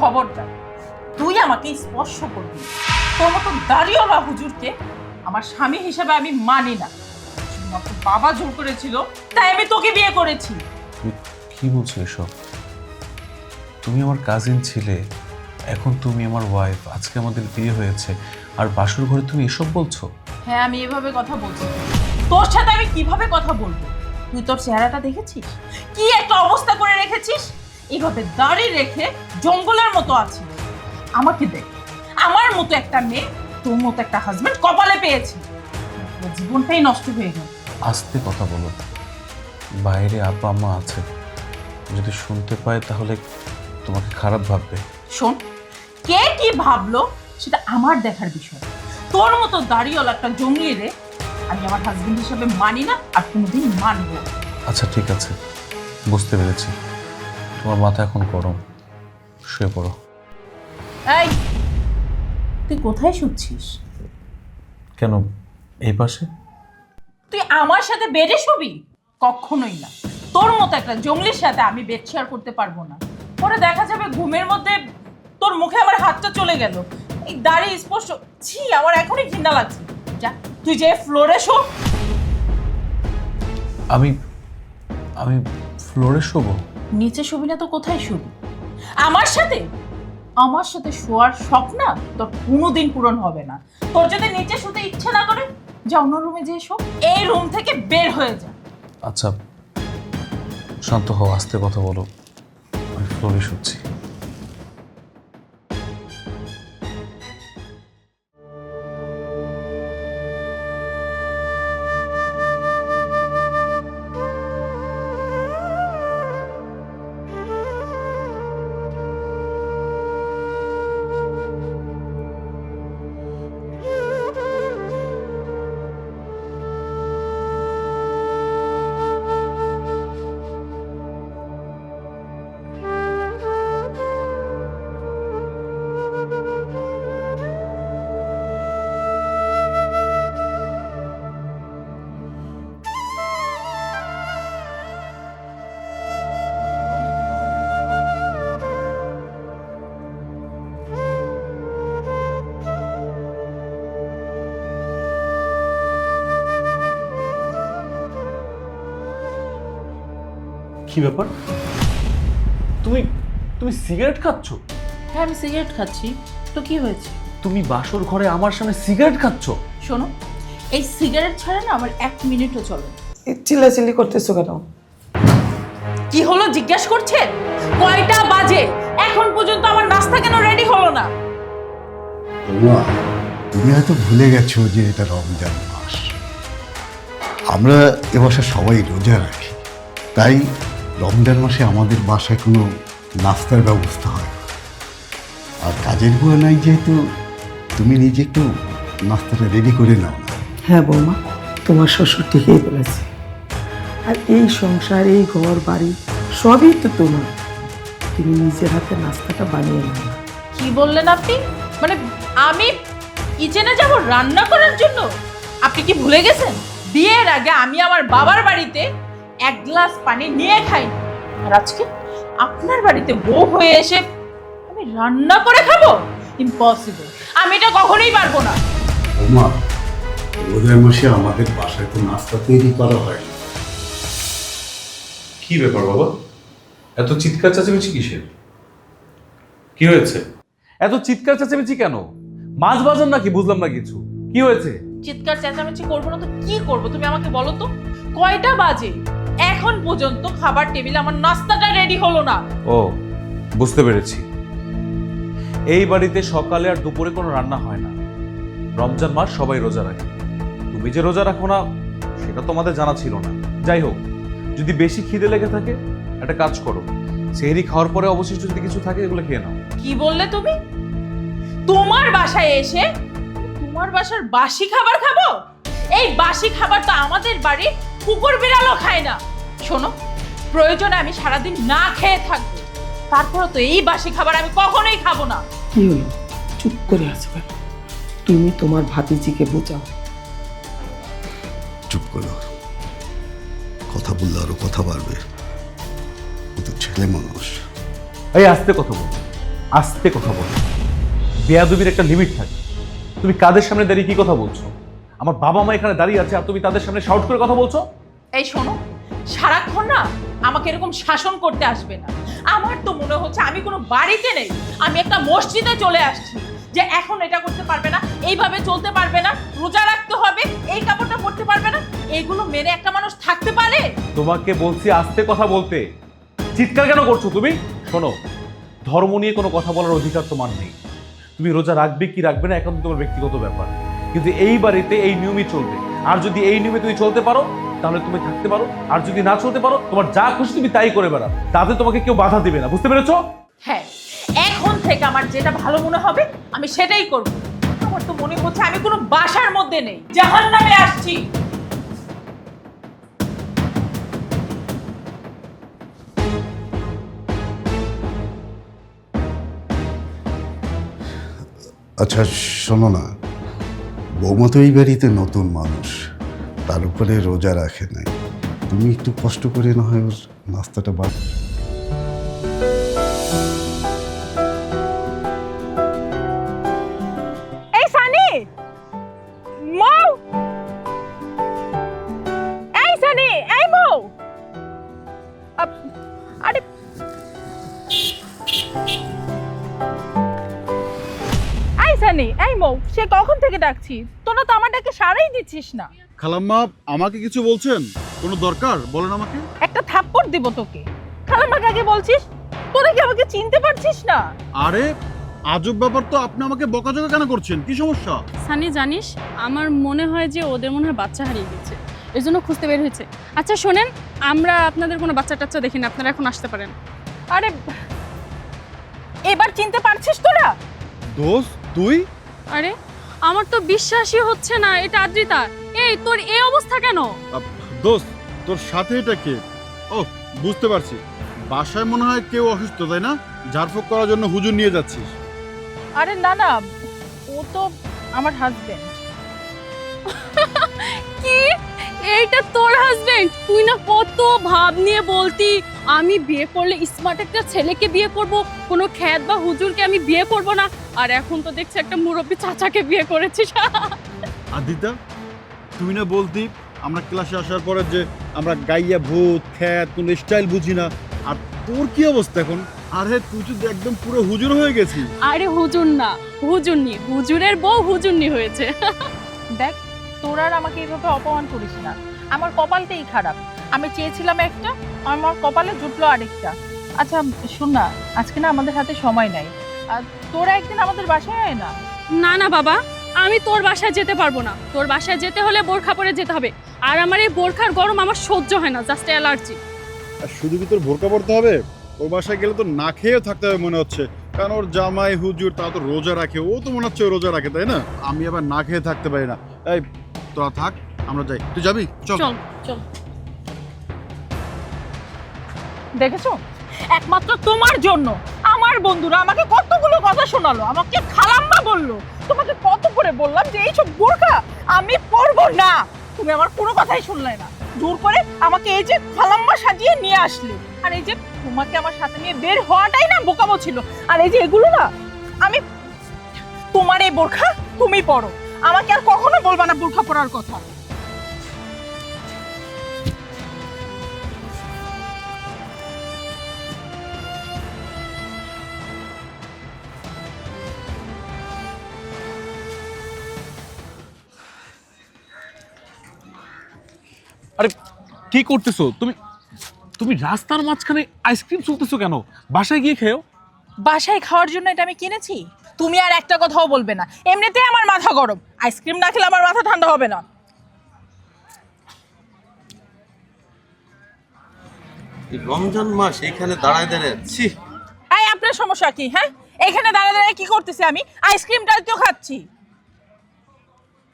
খবরদার তুই আমাকে স্পর্শ করবি। তোর মতো দাড়িওয়ালা হুজুরকে আমার স্বামী হিসেবে আমি মানি না। শুধুমাত্র বাবা জোর করেছিল তাই আমি তোকে বিয়ে করেছি। তুই কি বলছো এসব? তুমি আমার কাজিন ছিলে, এখন তুমি আমার ওয়াইফ, আজকে আমাদের বিয়ে হয়েছে, আর বাসর ঘরে তুমি এসব বলছো? হ্যাঁ, আমি এভাবে কথা বলছি। তোর সাথে আমি কিভাবে কথা বলবো? তুই তোর চেহারাটা দেখেছিস? কি একটা অবস্থা করে রেখেছিস। এইভাবে দাড়ি রেখে জঙ্গলের মতো আছিস। আমাকে দেখ, আমার মতো একটা মেয়ে তোর মতো একটা হাজবেন্ড কপালে পেয়েছি। তোর জীবনটাই নষ্ট হয়ে গেল। আস্তে কথা বলো, বাইরে আপা আম্মা আছে, যদি শুনতে পায় তাহলে তোমাকে খারাপ ভাববে। শোন, কে কি ভাবলো সেটা আমার দেখার বিষয়। তোর মতো দাড়িওয়ালা একটা জঙ্গলি রে আমি আমার হাজবেন্ড হিসেবে মানি না, আর কোনোদিন মানবো না। আচ্ছা ঠিক আছে, বুঝতে পেরেছি। তোমার মাথা এখন গরম, শুয়ে পড়ো। এই, তুই কোথায় শুচ্ছিস? কেন, এই পাশে? তুই আমার সাথে বেডে শুবি? কখনোই না। তোর মতো একটা জঙ্গলির সাথে আমি বেড শেয়ার করতে পারবো না। পরে দেখা যাবে ঘুমের মধ্যে তোর মুখে আমার হাতটা চলে গেল। এই দাড়ি স্পর্শ, ছি, আমার এখনই ঘৃণা লাগছে। যা, তুই যে ফ্লোরে শো। আমি আমি ফ্লোরে শোবো? নিচে শুবি না তো কোথায় শুবি? আমার সাথে? আমার সাথে শোয়ার শখ না তোর কোনোদিন পূরণ হবে না। তোর যদি নিচে শুতে ইচ্ছে না করে, যা অন্য রুমে যেয়ে শো। এই রুম থেকে বের হয়ে যা। আচ্ছা শান্ত হও, আস্তে কথা বলো, আমি ফ্লোরে শুচ্ছি। কি ব্যাপার, তুমি তুমি সিগারেট খাচ্ছ? হ্যাঁ, আমি সিগারেট খাচ্ছি। তো কি হয়েছে? তুমি বাসর ঘরে আমার সামনে সিগারেট খাচ্ছ? শোনো, এই সিগারেট ছাড়া না আমার 1 মিনিটও চলে না। চিল্লাচিল্লি করতেছো কেন? কি হলো জিজ্ঞেস করছেন? কয়টা বাজে? এখন পর্যন্ত আমার নাস্তা কেন রেডি হলো না? বৌমা, তুমি হয়তো ভুলে গেছো যে এটা রমজান মাস। আমরা এ বাসায় সবাই রোজা রাখি, তাই রমজান মাসে আমাদের বাসায় কোনো নাস্তার ব্যবস্থা হয় না। আর কাজের বুয়া নাই যেহেতু, তুমি নিজে একটু নাস্তাটা রেডি করে নাও না। হ্যাঁ বৌমা, তোমার শ্বশুর ঠিকই বলেছে। আর এই সংসার, এই ঘর বাড়ি সবই তো তোমার। তুমি নিজের হাতে নাস্তাটা বানিয়ে নাও না। কি বললেন আপনি? মানে আমি কিচেনে যাব রান্না করার জন্য? আপনি কি ভুলে গেছেন বিয়ের আগে আমি আমার বাবার বাড়িতে 1 গ্লাস পানি নিয়ে খাইনি, আর আজকে আপনার বাড়িতে বউ হয়ে এসে আমি রান্না করে খাবো? ইম্পসিবল, আমি এটা কখনোই পারবো না। বৌমা, রোজার মাসে আমাদের বাসায় তো নাস্তা তৈরি করা হয় না। কি ব্যাপার বাবা, এত চিৎকার চেঁচামেচি কিসের? কি হয়েছে? এত চিৎকার চেঁচামেচি কেন? মাছ বাজার নাকি? বুঝলাম না কিছু। কি হয়েছে? চিৎকার চেঁচামেচি করবো না তো কি করবো তুমি আমাকে বলো তো? কয়টা বাজে? এখন পর্যন্ত খাবার টেবিলে আমার নাস্তাটা রেডি হলো না। ও, বুঝতে পেরেছি। এই বাড়িতে সকালে আর দুপুরে কোনো রান্না হয় না। রমজান মাস সবাই রোজা রাখে, তুমি যে রোজা রাখো না সেটা তোমাদের জানা ছিল না। যাই হোক, যদি বেশি খিদে লেগে থাকে একটা কাজ করো, সেহরি খাওয়ার পরে অবশিষ্ট যদি কিছু থাকে এগুলো খেয়ে নাও। কি বললে তুমি? তোমার বাসায় এসে তোমার বাসার বাসি খাবার খাবো? এই বাসি খাবার তো আমাদের বাড়ির কুকুর বিড়ালও খায় না। শোনো, প্রয়োজনে আমি সারাদিন না খেয়ে থাকবো, তারপরে তো এই বাসি খাবার আমি কখনোই খাবো না। কি হলো, চুপ করে আছো কেন? তুমি তোমার ভাতিজিকে বোঝাও। চুপ করো, কথা বললে আরো কথা বাড়বে। ও তো ছেলে মানুষ। এই আস্তে কথা বল, আস্তে কথা বলো। বেয়াদবির একটা লিমিট থাকে। তুমি কাদের সামনে দাঁড়িয়ে কি কথা বলছো? আমার বাবা মা এখানে দাঁড়িয়ে আছে আর তুমি তাদের সামনে শাউট করে কথা বলছো? এই শোনো, সারাক্ষণ না আমাকে এরকম শাসন করতে আসবে না। আমার তো মনে হচ্ছে আমি কোনো বাড়িতে নেই, আমি একটা মসজিদে চলে আসছি। যে এখন এটা করতে পারবে না, এইভাবে চলতে পারবে না, রোজা রাখতে হবে, এই কাপড়টা পরতে পারবে না, এগুলো মেনে একটা মানুষ থাকতে পারে? তোমাকে বলছি আস্তে কথা বলতে। চিৎকার কেন করছো তুমি? শোনো, ধর্ম নিয়ে কোনো কথা বলার অধিকার তোমার নেই। তুমি রোজা রাখবে কি রাখবে না এখন তোমার ব্যক্তিগত ব্যাপার, কিন্তু এই বাড়িতে এই নিয়মই চলবে। আর যদি এই নিয়মে তুমি চলতে পারো তাহলে তুমি থাকতে পারো, আর যদি না চলতে পারো তোমার যা খুশি তুমি তাই করে বেড়াও, তাতে তোমাকে কেউ বাধা দিবে না। বুঝতে পেরেছো? হ্যাঁ, এখন থেকে আমার যেটা ভালো মনে হবে আমি সেটাই করব। আমার তো মনে হচ্ছে আমি কোনো বাসার মধ্যে নেই, জাহান্নামে আসছি। আচ্ছা শোনো না, বৌমা তো এই বাড়িতে নতুন মানুষ, তার উপরে রোজা রাখে নাই। তুমি একটু কষ্ট করে না হয় ওর নাস্তাটা বাদ। এই সানি, মৌ, এই সানি, এই মৌ, আরে এই সানি, এই মৌ, সে কখন থেকে ডাকছি, তোরা তো আমার ডাকে সাড়াই দিচ্ছিস না। খালাম্মা আমাকে কিছু বলছেন? কোনো দরকার বলেন আমাকে। একটা থাপ্পড় দিব তোকে। খালাম্মাকে আগে বলছিস, তোরা কি আমাকে চিনতে পারছিস না? আরে আজব ব্যাপার তো, আপনি আমাকে বকাঝকা কেন করছেন? কি সমস্যা? সানি জানিস, আমার মনে হয় যে ওদের মনে হয় বাচ্চা হারিয়ে গেছে, এই জন্য খুঁজতে বের হয়েছে। আচ্ছা শোনেন, আমরা আপনাদের কোনো বাচ্চা টাচ্চা দেখি না, আপনারা এখন আসতে পারেন। আরে এবার চিনতে পারছিস তোরা? দোস্ত তুই? আরে আমার তো বিশ্বাসই হচ্ছে না এটা আদ্রিতা। এই তোর এই অবস্থা কেন? দোস্ত তোর সাথে এটা কে? ও বুঝতে পারছি, বাসায় মনে হয় কেউ অসুস্থ, তাই না? ঝাড়ফুঁক করার জন্য হুজুর নিয়ে যাচ্ছিস। আরে না না, ও তো আমার হাজবেন্ড। কি এইটা তোর হাজবেন্ড? তুই না কত ভাব নিয়ে বলতি আমি বিয়ে করলে স্মার্ট একটা ছেলেকে বিয়ে করব, কোনো খ্যাত বা হুজুরকে আমি বিয়ে করব না, আর এখন তো দেখছি একটা মুরব্বী চাচাকে বিয়ে করেছিস। আদিতা, তুই না বলতি আমরা ক্লাসে আসার পরে যে আমরা গাইয়া ভূত খ্যাত কোনো স্টাইল বুঝি না, আর তোর কি অবস্থা এখন? আরে তুই তো একদম পুরো হুজুর হয়ে গেছিস। আরে হুজুর না, হুজুরনি, হুজুরের বউ হুজুরনি হয়েছে। দেখ, তোরা আর আমাকে এইভাবে অপমান করিস না, আমার কপালটাই খারাপ। আমি চেয়েছিলাম একটা, আমার কপালে জুটলো আরেকটা। আচ্ছা শোন না, আজকে না আমাদের হাতে সময় নাই, আর তোরা একদিন আমাদের বাসায় আয় না। না না বাবা, আমি তোর বাসায় যেতে পারবো না। তোর বাসায় যেতে হলে বোরখা পরে যেতে হবে, আর আমার এই বোরখার গরম আমার সহ্য হয় না, জাস্ট অ্যালার্জি। আর শুধু কি তোর বোরকা পড়তে হবে? ওর বাসায় গেলে তো না খেয়েও থাকতে হবে মনে হচ্ছে, কারণ ওর জামাই হুজুর তা তো রোজা রাখে, ও তো মনে হচ্ছে ও রোজা রাখে, তাই না? আমি আবার না খেয়ে থাকতে পারি না। এই তোরা থাক, আমরা যাই। তুই যাবি? চল। চল চল। দেখেছো, একমাত্র তোমার জন্য আমার বন্ধুরা আমাকে কতগুলো কথা শোনালো, আমাকে খালাম্মা বললো। তোমাকে কত করে বললাম যে এইসব বোরকা আমি পরবো না, তুমি আমার কোনো কথাই শুনলে না। জোর করে আমাকে এই যে খালাম্মা সাজিয়ে নিয়ে আসলে, আর এই যে তোমাকে আমার সাথে নিয়ে বের হওয়াটাই না বোকামো ছিল। আর এই যে এগুলো না, আমি তোমার এই বোরখা তুমি পরো, আমাকে আর কখনো বলবা না বোরখা পরার কথা। আরে কি করতেছো তুমি? তুমি রাস্তার মাঝখানে আইসক্রিম চলতেছো কেন? বাসায় গিয়ে খেও। বাসায় খাওয়ার জন্য এটা আমি কিনেছি, তুমি আর একটা কথাও বলবে না। এমনিতেই আমার মাথা গরম, আইসক্রিম না খেলে আমার মাথা ঠান্ডা হবে না। রমজান মাস এখানে দাঁড়ায় দাঁড়ায় ছি। এই আপনার সমস্যা কি? হ্যাঁ, এখানে দাঁড়া দাঁড়া কি করতেছি আমি? আইসক্রিমটাই তো খাচ্ছি।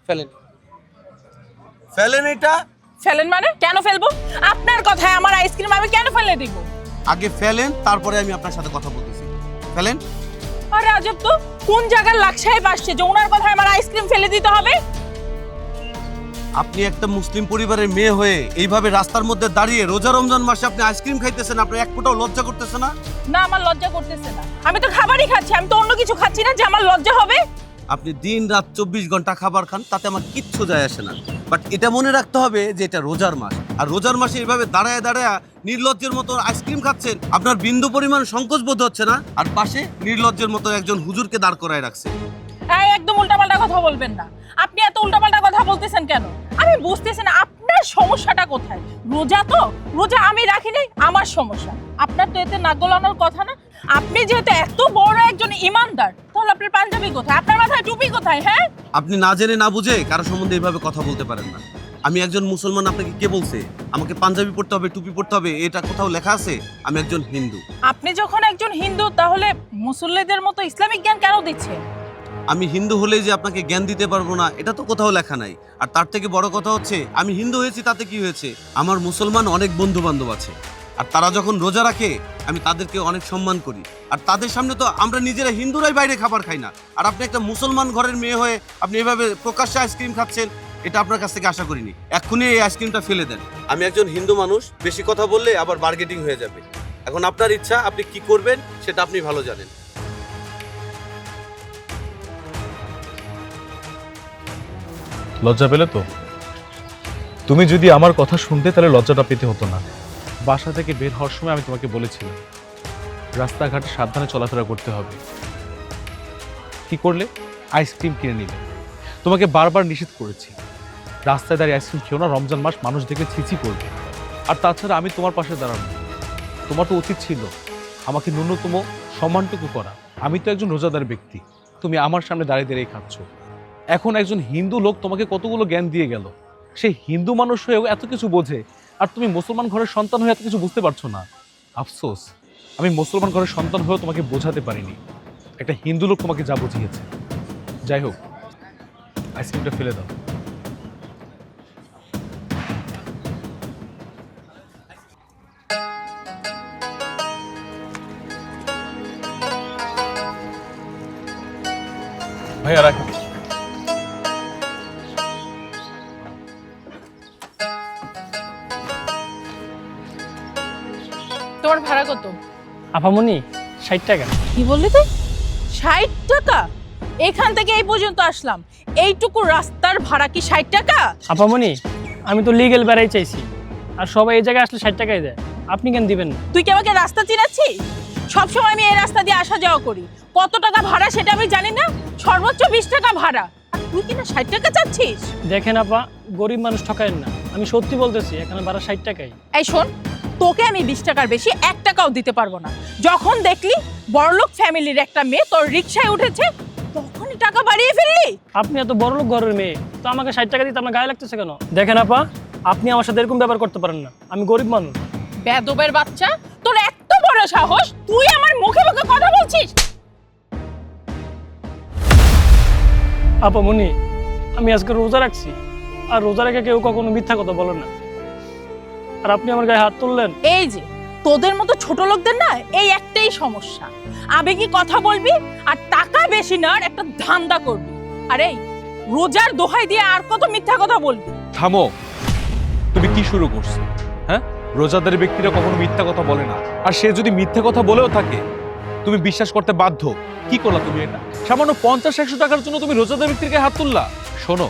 ফেলেন ফেলেন এটা। ফেলেন মানে? কেন ফেলবো? আপনার কথায় আমার আইসক্রিম আমি কেন ফেলে দিব? আগে ফেলেন, তারপরে আমি আপনার সাথে কথা বলতেছি। ফেলেন। আরে আজব তো, কোন জায়গার লাকসায় আসছে যে ওনার কথায় আমার আইসক্রিম ফেলে দিতে হবে? আপনি একটা মুসলিম পরিবারের মেয়ে হয়ে এইভাবে রাস্তার মধ্যে দাঁড়িয়ে রোজা রমজান মাসে আপনি আইসক্রিম খাইতেছেন, আপনার এক ফোঁটাও লজ্জা করতেছে না? না, আমার লজ্জা করতেছে না। আমি তো খাবারই খাচ্ছি, আমি তো অন্য কিছু খাচ্ছি না যে আমার লজ্জা হবে। আপনি দিন রাত 24 ঘন্টা খাবার খান, তাতে আমার কিচ্ছু যায় আসে না, বাট এটা মনে রাখতে হবে যে এটা রোজার মাস, আর রোজার মাসে এইভাবে দাঁড়ায় দাঁড়ায় নির্লজ্জের মতো আইসক্রিম খাচ্ছেন, আপনার বিন্দু পরিমাণ সংকোচ বোধ হচ্ছে না? আর পাশে নির্লজ্জের মতো একজন হুজুরকে দাঁড় করায় রাখছে। এই একদম উল্টাপাল্টা কথা বলবেন না। আপনি এত উল্টাপাল্টা কথা বলতেছেন কেন? আমি বুঝতেছি না আপনার সমস্যাটা কোথায়। রোজা তো রোজা আমি রাখি নাই, আমার সমস্যা। আপনার তো এতে নাক গলানোর কথা না। আপনি যেহেতু এত বড় একজন ইমানদার, তাহলে আপনার পাঞ্জাবি কোথায়, আপনার মাথায় টুপি কোথায়? হ্যাঁ, আপনি না জেনে না বুঝে কারো সম্বন্ধে এইভাবে কথা বলতে পারেন না। আমি একজন মুসলমান, আপনাকে কে বলছে আমাকে পাঞ্জাবি পড়তে হবে, টুপি পড়তে হবে? এটা কোথাও লেখা আছে? আমি একজন হিন্দু। আপনি যখন একজন হিন্দু, তাহলে মুসল্লিদের মতো ইসলামিক জ্ঞান কেন দিচ্ছেন? আমি হিন্দু হলেই যে আপনাকে জ্ঞান দিতে পারবো না, এটা তো কোথাও লেখা নাই। আর তার থেকে বড় কথা হচ্ছে, আমি হিন্দু হয়েছি তাতে কি হয়েছে? আমার মুসলমান অনেক বন্ধু বান্ধব আছে, আর তারা যখন রোজা রাখে আমি তাদেরকে অনেক সম্মান করি। আর তাদের সামনে তো আমরা নিজেরা হিন্দুরাই বাইরে খাবার খাই না, আর আপনি একটা মুসলমান ঘরের মেয়ে হয়ে আপনি এভাবে প্রকাশ্যে আইসক্রিম খাচ্ছেন, এটা আপনার কাছ থেকে আশা করিনি। এক্ষুনি এই আইসক্রিমটা ফেলে দেন। আমি একজন হিন্দু মানুষ, বেশি কথা বললে আবার বার্গেটিং হয়ে যাবে। এখন আপনার ইচ্ছা, আপনি কি করবেন সেটা আপনি ভালো জানেন। লজ্জা পেলে তো? তুমি যদি আমার কথা শুনতে তাহলে লজ্জাটা পেতে হতো না। বাসা থেকে বের হওয়ার সময় আমি তোমাকে বলেছিলাম রাস্তাঘাটে সাবধানে চলাফেরা করতে হবে। কি করলে? আইসক্রিম কিনে নিলে। তোমাকে বারবার নিষেধ করেছি রাস্তায় দাঁড়িয়ে আইসক্রিম খেও না, রমজান মাস, মানুষ দেখে ছিছি করবে। আর তাছাড়া আমি তোমার পাশে দাঁড়ানো, তোমার তো উচিত ছিল আমাকে ন্যূনতম সম্মানটুকু করা। আমি তো একজন রোজাদার ব্যক্তি, তুমি আমার সামনে দাঁড়িয়ে দাঁড়িয়ে খাচ্ছ। এখন একজন হিন্দু লোক তোমাকে কতগুলো জ্ঞান দিয়ে গেল, সে হিন্দু মানুষ হয়েও এত কিছু বোঝে, আর তুমি মুসলমান ঘরের সন্তান হয়ে এত কিছু বুঝতে পারছো না। আফসোস, আমি মুসলমান ঘরের সন্তান হয়েও তোমাকে বোঝাতে পারিনি। একটা হিন্দু লোক তোমাকে যা বুঝিয়েছে। যাই হোক, আইসক্রিমটা ফেলে দাও। ভাইয়া রাখো। তোমার ভাড়া কত? আপামনি 60 টাকা। কি বললি তুই? 60 টাকা? এখান থেকে এই পর্যন্ত আসলাম, এইটুকু রাস্তার ভাড়া কি 60 টাকা? আপামনি, আমি তো লিগ্যাল বেড়াই চাইছি, আর সবাই এই জায়গায় আসলে 60 টাকাই দেয়, আপনি কেন দিবেন না? তুই কি আমাকে রাস্তা চিনাচ্ছিস? সবসময় আমি এই রাস্তা দিয়ে আসা যাওয়া করি। কত টাকা ভাড়া সেটা আমি জানি না? সর্বোচ্চ 20 টাকা ভাড়া, আর তুই কিনা 60 টাকা চাচ্ছিস? দেখেন আপা, গরিব মানুষ ঠকায়েন না, আমি সত্যি বলতেছি এখানে ভাড়া 60 টাকাই। এই শোন, তোকে আমি 20 টাকার বেশি 1 টাকাও দিতে পারবো না। যখন দেখলি বড়লোক ফ্যামিলির একটা মেয়ে তোর রিকশায় উঠেছে, তখনই টাকা বাড়িয়ে ফেললি। আপনি এত বড় লোক ঘরের মেয়ে, তো আমাকে 60 টাকা দিতে আমার গায়ে লাগতেছে কেন? দেখেন আপা, আপনি আমার সাথে এরকম ব্যবহার করতে পারেন না, আমি গরিব মানুষ। বেদবের বাচ্চা, তোর এত বড় সাহস, তুই আমার মুখে মুখে কথা বলছিস? আপামনি, আমি আজকে রোজা রাখছি, আর রোজা রেখে কেউ কখনো মিথ্যা কথা বলে না, আর আপনি আমার গায়ে হাত তুললেন। এই যে তোদের মতো ছোট লোকদের না এই একটাই সমস্যা, আবেগী কথা বলবি আর টাকা বেশি নেওয়ার একটা ধান্দা করবি। আর এই রোজার দোহাই দিয়ে আর কত মিথ্যা কথা বলবি? থামো, তুমি কি শুরু করছো? হ্যাঁ, রোজাদার ব্যক্তিরা কখনো মিথ্যা কথা বলে না, আর সে যদি মিথ্যা কথা বলেও থাকে তুমি বিশ্বাস করতে বাধ্য। কি করলা তুমি এটা? সামান্য 50-100 টাকার জন্য তুমি রোজাদার ব্যক্তির গায়ে হাত তুললা? শোনো,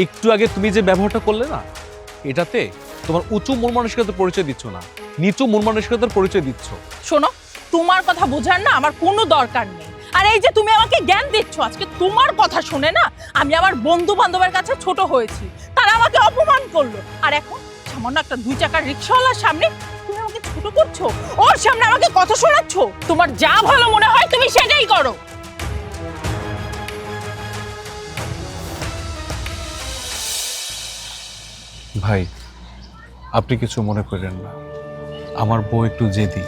একটু আগে তুমি যে ব্যবহারটা করলে না, এটাতে তোমার উঁচু মন মানসিকতার পরিচয় দিচ্ছ না, নিচু মন মানসিকতার পরিচয় দিচ্ছ। শোনো, তোমার কথা বোঝার না আমার কোনো দরকার নেই। আর এই যে তুমি আমাকে জ্ঞান দিচ্ছ, আজকে তোমার কথা শুনে না আমি আমার বন্ধু বান্ধবের কাছে ছোট হয়েছি, তারা আমাকে অপমান করলো, আর এখন সামান্য একটা 2 চাকার রিকশাওয়ালার সামনে তুমি আমাকে ছোট করছো, ওর সামনে আমাকে কথা শোনাচ্ছ। তোমার যা ভালো মনে হয় তুমি সেটাই করো। ভাই, আপনি কিছু মনে করেন না, আমার বউ একটু জেদি,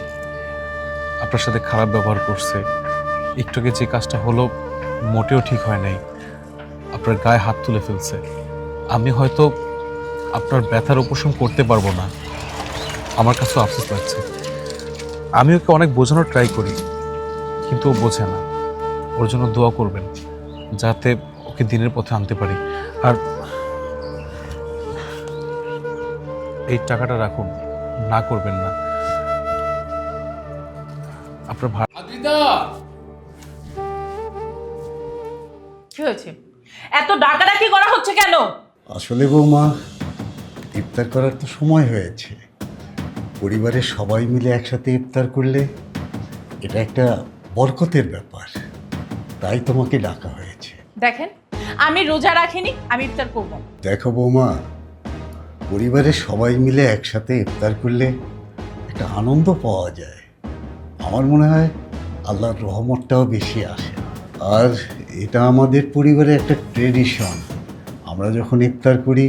আপনার সাথে খারাপ ব্যবহার করছে। একটু আগে যে কাজটা হলো মোটেও ঠিক হয় নাই, আপনার গায়ে হাত তুলে ফেলছে। আমি হয়তো আপনার ব্যথার উপশম করতে পারবো না, আমার কাছেও আফসোস লাগছে। আমি ওকে অনেক বোঝানোর ট্রাই করি, কিন্তু ও বোঝে না। ওর জন্য দোয়া করবেন যাতে ওকে দিনের পথে আনতে পারি। আর এই টাকাটা রাখুন, না করবেন না। আপনার কি হয়েছে? এত ডাকাডাকি করা হচ্ছে কেন? আসলে বৌমা, ইফতার করার তো সময় হয়েছে। পরিবারের সবাই মিলে একসাথে ইফতার করলে এটা একটা বরকতের ব্যাপার, তাই তোমাকে ডাকা হয়েছে। দেখেন, আমি রোজা রাখিনি, আমি ইফতার করব না। দেখো বৌমা, পরিবারের সবাই মিলে একসাথে ইফতার করলে একটা আনন্দ পাওয়া যায়। আমার মনে হয় আল্লাহর রহমতটাও বেশি আসে। আর এটা আমাদের পরিবারের একটা ট্রেডিশন। আমরা যখন ইফতার করি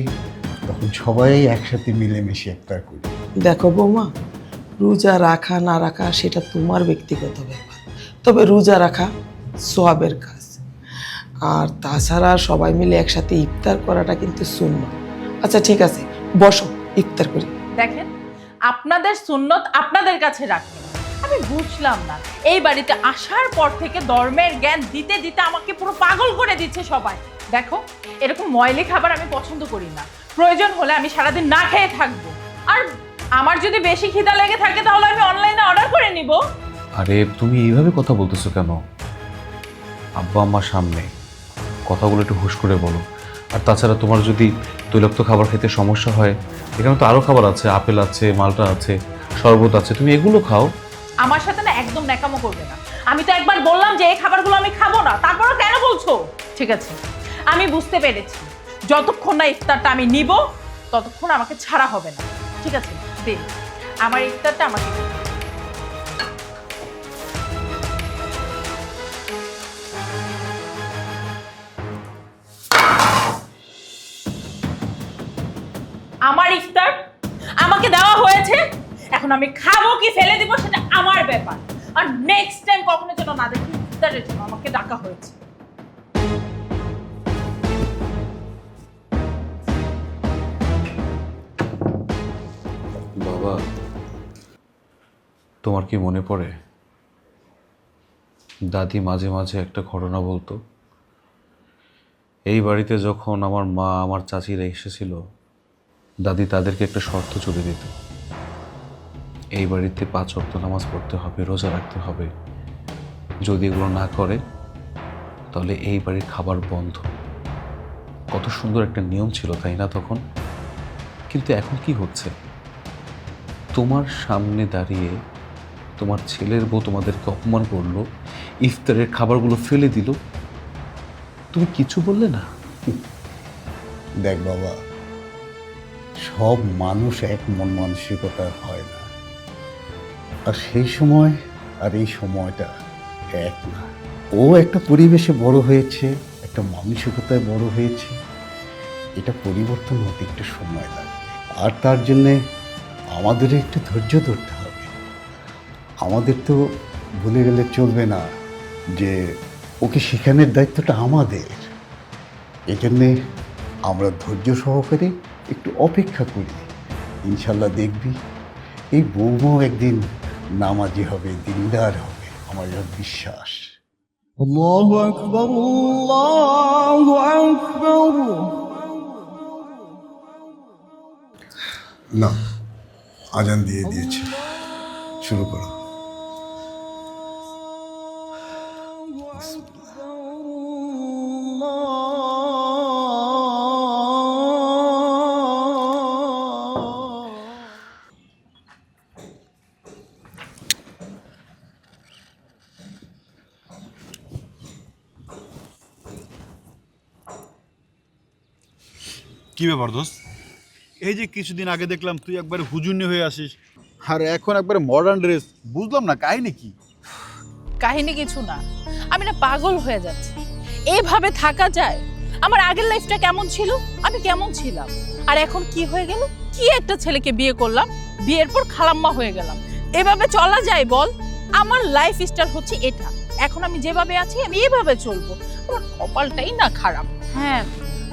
তখন সবাই একসাথে মিলেমিশে ইফতার করি। দেখো বৌমা, রোজা রাখা না রাখা সেটা তোমার ব্যক্তিগত ব্যাপার, তবে রোজা রাখা সওয়াবের কাজ। আর তাছাড়া সবাই মিলে একসাথে ইফতার করাটা কিন্তু সুন্নাত। আচ্ছা ঠিক আছে, বসো ইফতার করি। দেখেন, আপনাদের সুন্নত আপনাদের কাছে রাখেন। আমি বুঝলাম না, এই বাড়িতে আসার পর থেকে ধর্মের জ্ঞান দিতে দিতে আমাকে পুরো পাগল করে দিচ্ছে সবাই। দেখো, এরকম ময়লি খাবার আমি পছন্দ করি না। প্রয়োজন হলে আমি সারাদিন না খেয়ে থাকবো। আর আমার যদি বেশি খিদা লেগে থাকে তাহলে আমি অনলাইনে অর্ডার করে নিব। আরে তুমি এইভাবে কথা বলতেছো কেন? আব্বা আম্মার সামনে কথাগুলো একটু হুশ করে বলো। আর তাছাড়া তোমার যদি তৈলাক্ত খাবার খেতে সমস্যা হয়, এখানে তো আরও খাবার আছে, আপেল আছে, মালটা আছে, শরবত আছে, তুমি এগুলো খাও। আমার সাথে না একদম ন্যাকামো করবে না। আমি তো একবার বললাম যে এই খাবারগুলো আমি খাবো না, তারপরও কেন বলছো? ঠিক আছে, আমি বুঝতে পেরেছি, যতক্ষণ না ইফতারটা আমি নিব ততক্ষণ আমাকে ছাড়া হবে না। ঠিক আছে, দিন আমার ইফতারটা আমাকে দিন। আমার ইফতার আমাকে দেওয়া হয়েছে, এখন আমি খাবো কি ফেলে দিব সেটা আমার ব্যাপার। আর নেক্সট টাইম কখনো যেন না দেখি ইফতারের জন্য আমাকে ডাকা হয়েছে। বাবা, তোমার কি মনে পড়ে দাদি মাঝে মাঝে একটা ঘটনা বলতো? এই বাড়িতে যখন আমার মা আমার চাচিরা এসেছিল, দাদি তাদেরকে একটা শর্ত চলে দিত, এই বাড়িতে 5 ওয়াক্ত নামাজ পড়তে হবে, রোজা রাখতে হবে। যদি এগুলো না করে তাহলে এই বাড়ির খাবার বন্ধ। কত সুন্দর একটা নিয়ম ছিল, তাই না তখন? কিন্তু এখন কি হচ্ছে? তোমার সামনে দাঁড়িয়ে তোমার ছেলের বউ তোমাদেরকে অপমান করলো, ইফতারের খাবারগুলো ফেলে দিল, তুমি কিছু বললে না? দেখ বাবা, সব মানুষ এক মন মানসিকতার হয় না। আর সেই সময় আর এই সময়টা এক না। ও একটা পরিবেশে বড় হয়েছে, একটা মানসিকতায় বড় হয়েছে, এটা পরিবর্তন হতে একটু সময় লাগবে। আর তার জন্যে আমাদের একটু ধৈর্য ধরতে হবে। আমাদের তো ভুলে গেলে চলবে না যে ওকে শেখানোর দায়িত্বটা আমাদের। এই জন্যে আমরা ধৈর্য সহকারে একটু অপেক্ষা করি। ইনশাল্লাহ দেখবি এই বৌমাও একদিন নামাজি হবে, দিনদার হবে, আমার এটা বিশ্বাস। الله أكبر الله أكبر না, আজান দিয়ে দিয়েছে, শুরু করো। কি ব্যাপার দোস্ত? এই যে কিছুদিন আগে দেখলাম তুই একবারে হুজুন্নি হয়ে আসিস, আর এখন একবারে মডার্ন ড্রেস। বুঝলাম না কাহিনী কি? কাহিনী কিছু না, আমি না পাগল হয়ে যাচ্ছি। এইভাবে থাকা যায়? আমার আগের লাইফটা কেমন ছিল, আমি কেমন ছিলাম, আর এখন কি হয়ে গেল? কি একটা ছেলেকে বিয়ে করলাম, বিয়ের পর খালাম্মা হয়ে গেলাম। এভাবে চলা যায় বল? আমার লাইফ স্টাইল হচ্ছে এটা। এখন আমি যেভাবে আছি আমি এভাবে চলবো। আমার কপালটাই না খারাপ। হ্যাঁ,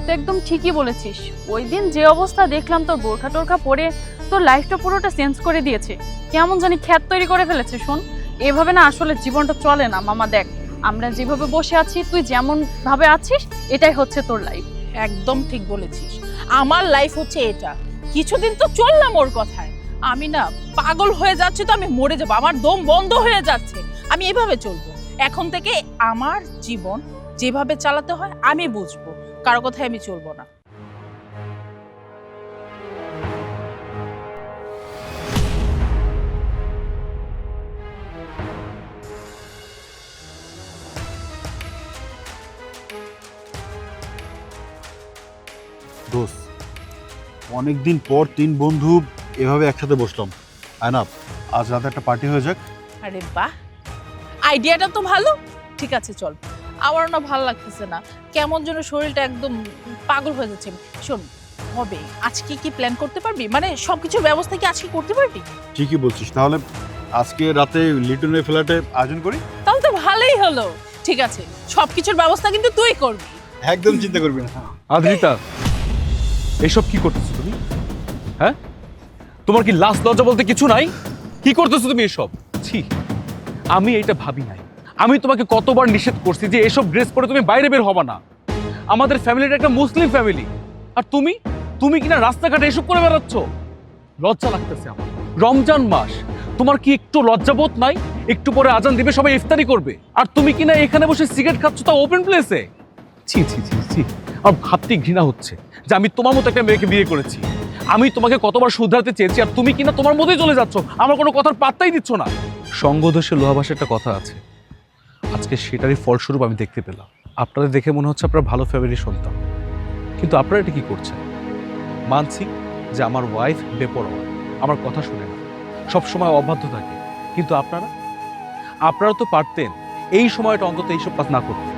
তো একদম ঠিকই বলেছিস। ওই দিন যে অবস্থা দেখলাম তোর বোরখা টোরখা পরে, তোর লাইফটা পুরোটা চেঞ্জ করে দিয়েছে। কেমন জানি খ্যাত তৈরি করে ফেলেছে। শোন, এভাবে না আসলে জীবনটা চলে না মামা। দেখ, আমরা যেভাবে বসে আছি, তুই যেমন ভাবে আছিস, এটাই হচ্ছে তোর লাইফ। একদম ঠিক বলেছিস, আমার লাইফ হচ্ছে এটা। কিছুদিন তো চললাম ওর কথায়, আমি না পাগল হয়ে যাচ্ছে, তো আমি মরে যাবো, আমার দম বন্ধ হয়ে যাচ্ছে, আমি এভাবে চলবো। এখন থেকে আমার জীবন যেভাবে চালাতে হয় আমি বুঝবো, কারো কথায় আমি চলবো না। দোস্ত, অনেকদিন পর 3 বন্ধু এভাবে একসাথে বসলাম। না, আজ রাতে একটা পার্টি হয়ে যাক। আরে বাহ, আইডিয়াটা তো ভালো। ঠিক আছে চল, আমার না ভালো লাগতেছে না, কেমন যেন শরীরটা একদম পাগল হয়ে যাচ্ছে। শোন, হবে আজকে কি প্ল্যান করতে পারবি? মানে সবকিছুর ব্যবস্থা কি আজকে করতে পারবি? ঠিকই বলছিস, তাহলে আজকে রাতে লিটনের ফ্ল্যাটে আয়োজন করি। তাহলে তো ভালোই হলো। ঠিক আছে, সবকিছুর ব্যবস্থা কিন্তু তুই করবি। একদম চিন্তা করবি না। আদ্রিতা, এসব কি করতেছো তুমি? হ্যাঁ, তোমার কি লাজ লজ্জা বলতে কিছু নাই? কি করতেছো তুমি এসব? ছি, আমি এটা ভাবি নাই। আমি তোমাকে কতবার নিষেধ করছি যে এসব ড্রেস পরে তুমি বাইরে বের হবা না। আমাদের ফ্যামিলিটা একটা মুসলিম ফ্যামিলি, আর তুমি তুমি কিনা রাস্তাঘাটে এসব করে বেড়াচ্ছ। লজ্জা লাগতেছে আমার। রমজান মাস, তোমার কি একটু লজ্জাবোধ নাই? একটু পরে আজান দিবে, সবাই ইফতারি করবে, আর তুমি কিনা এখানে বসে সিগারেট খাচ্ছ, তা ওপেন প্লেসে। ছি ছি ছি ছি, আমার ভাবতেই ঘৃণা হচ্ছে যে আমি তোমার মতো একটা মেয়েকে বিয়ে করেছি। আমি তোমাকে কতবার শুধরাতে চেয়েছি, আর তুমি কিনা তোমার মতোই চলে যাচ্ছ, আমার কোনো কথার পাত্তাই দিচ্ছ না। সঙ্গদোষে লোহাভাসে একটা কথা আছে, আজকে সেটারই ফলস্বরূপ আমি দেখতে পেলাম। আপনাদের দেখে মনে হচ্ছে আপনারা ভালো ফ্যামিলির সন্তান, কিন্তু আপনারা এটা কি করছেন? মানছি যে আমার ওয়াইফ বেপরোয়া, আমার কথা শুনে না, সবসময় অবাধ্য থাকে, কিন্তু আপনারা তো পারতেন এই সময়টা অন্তত এইসব কাজ না করতে,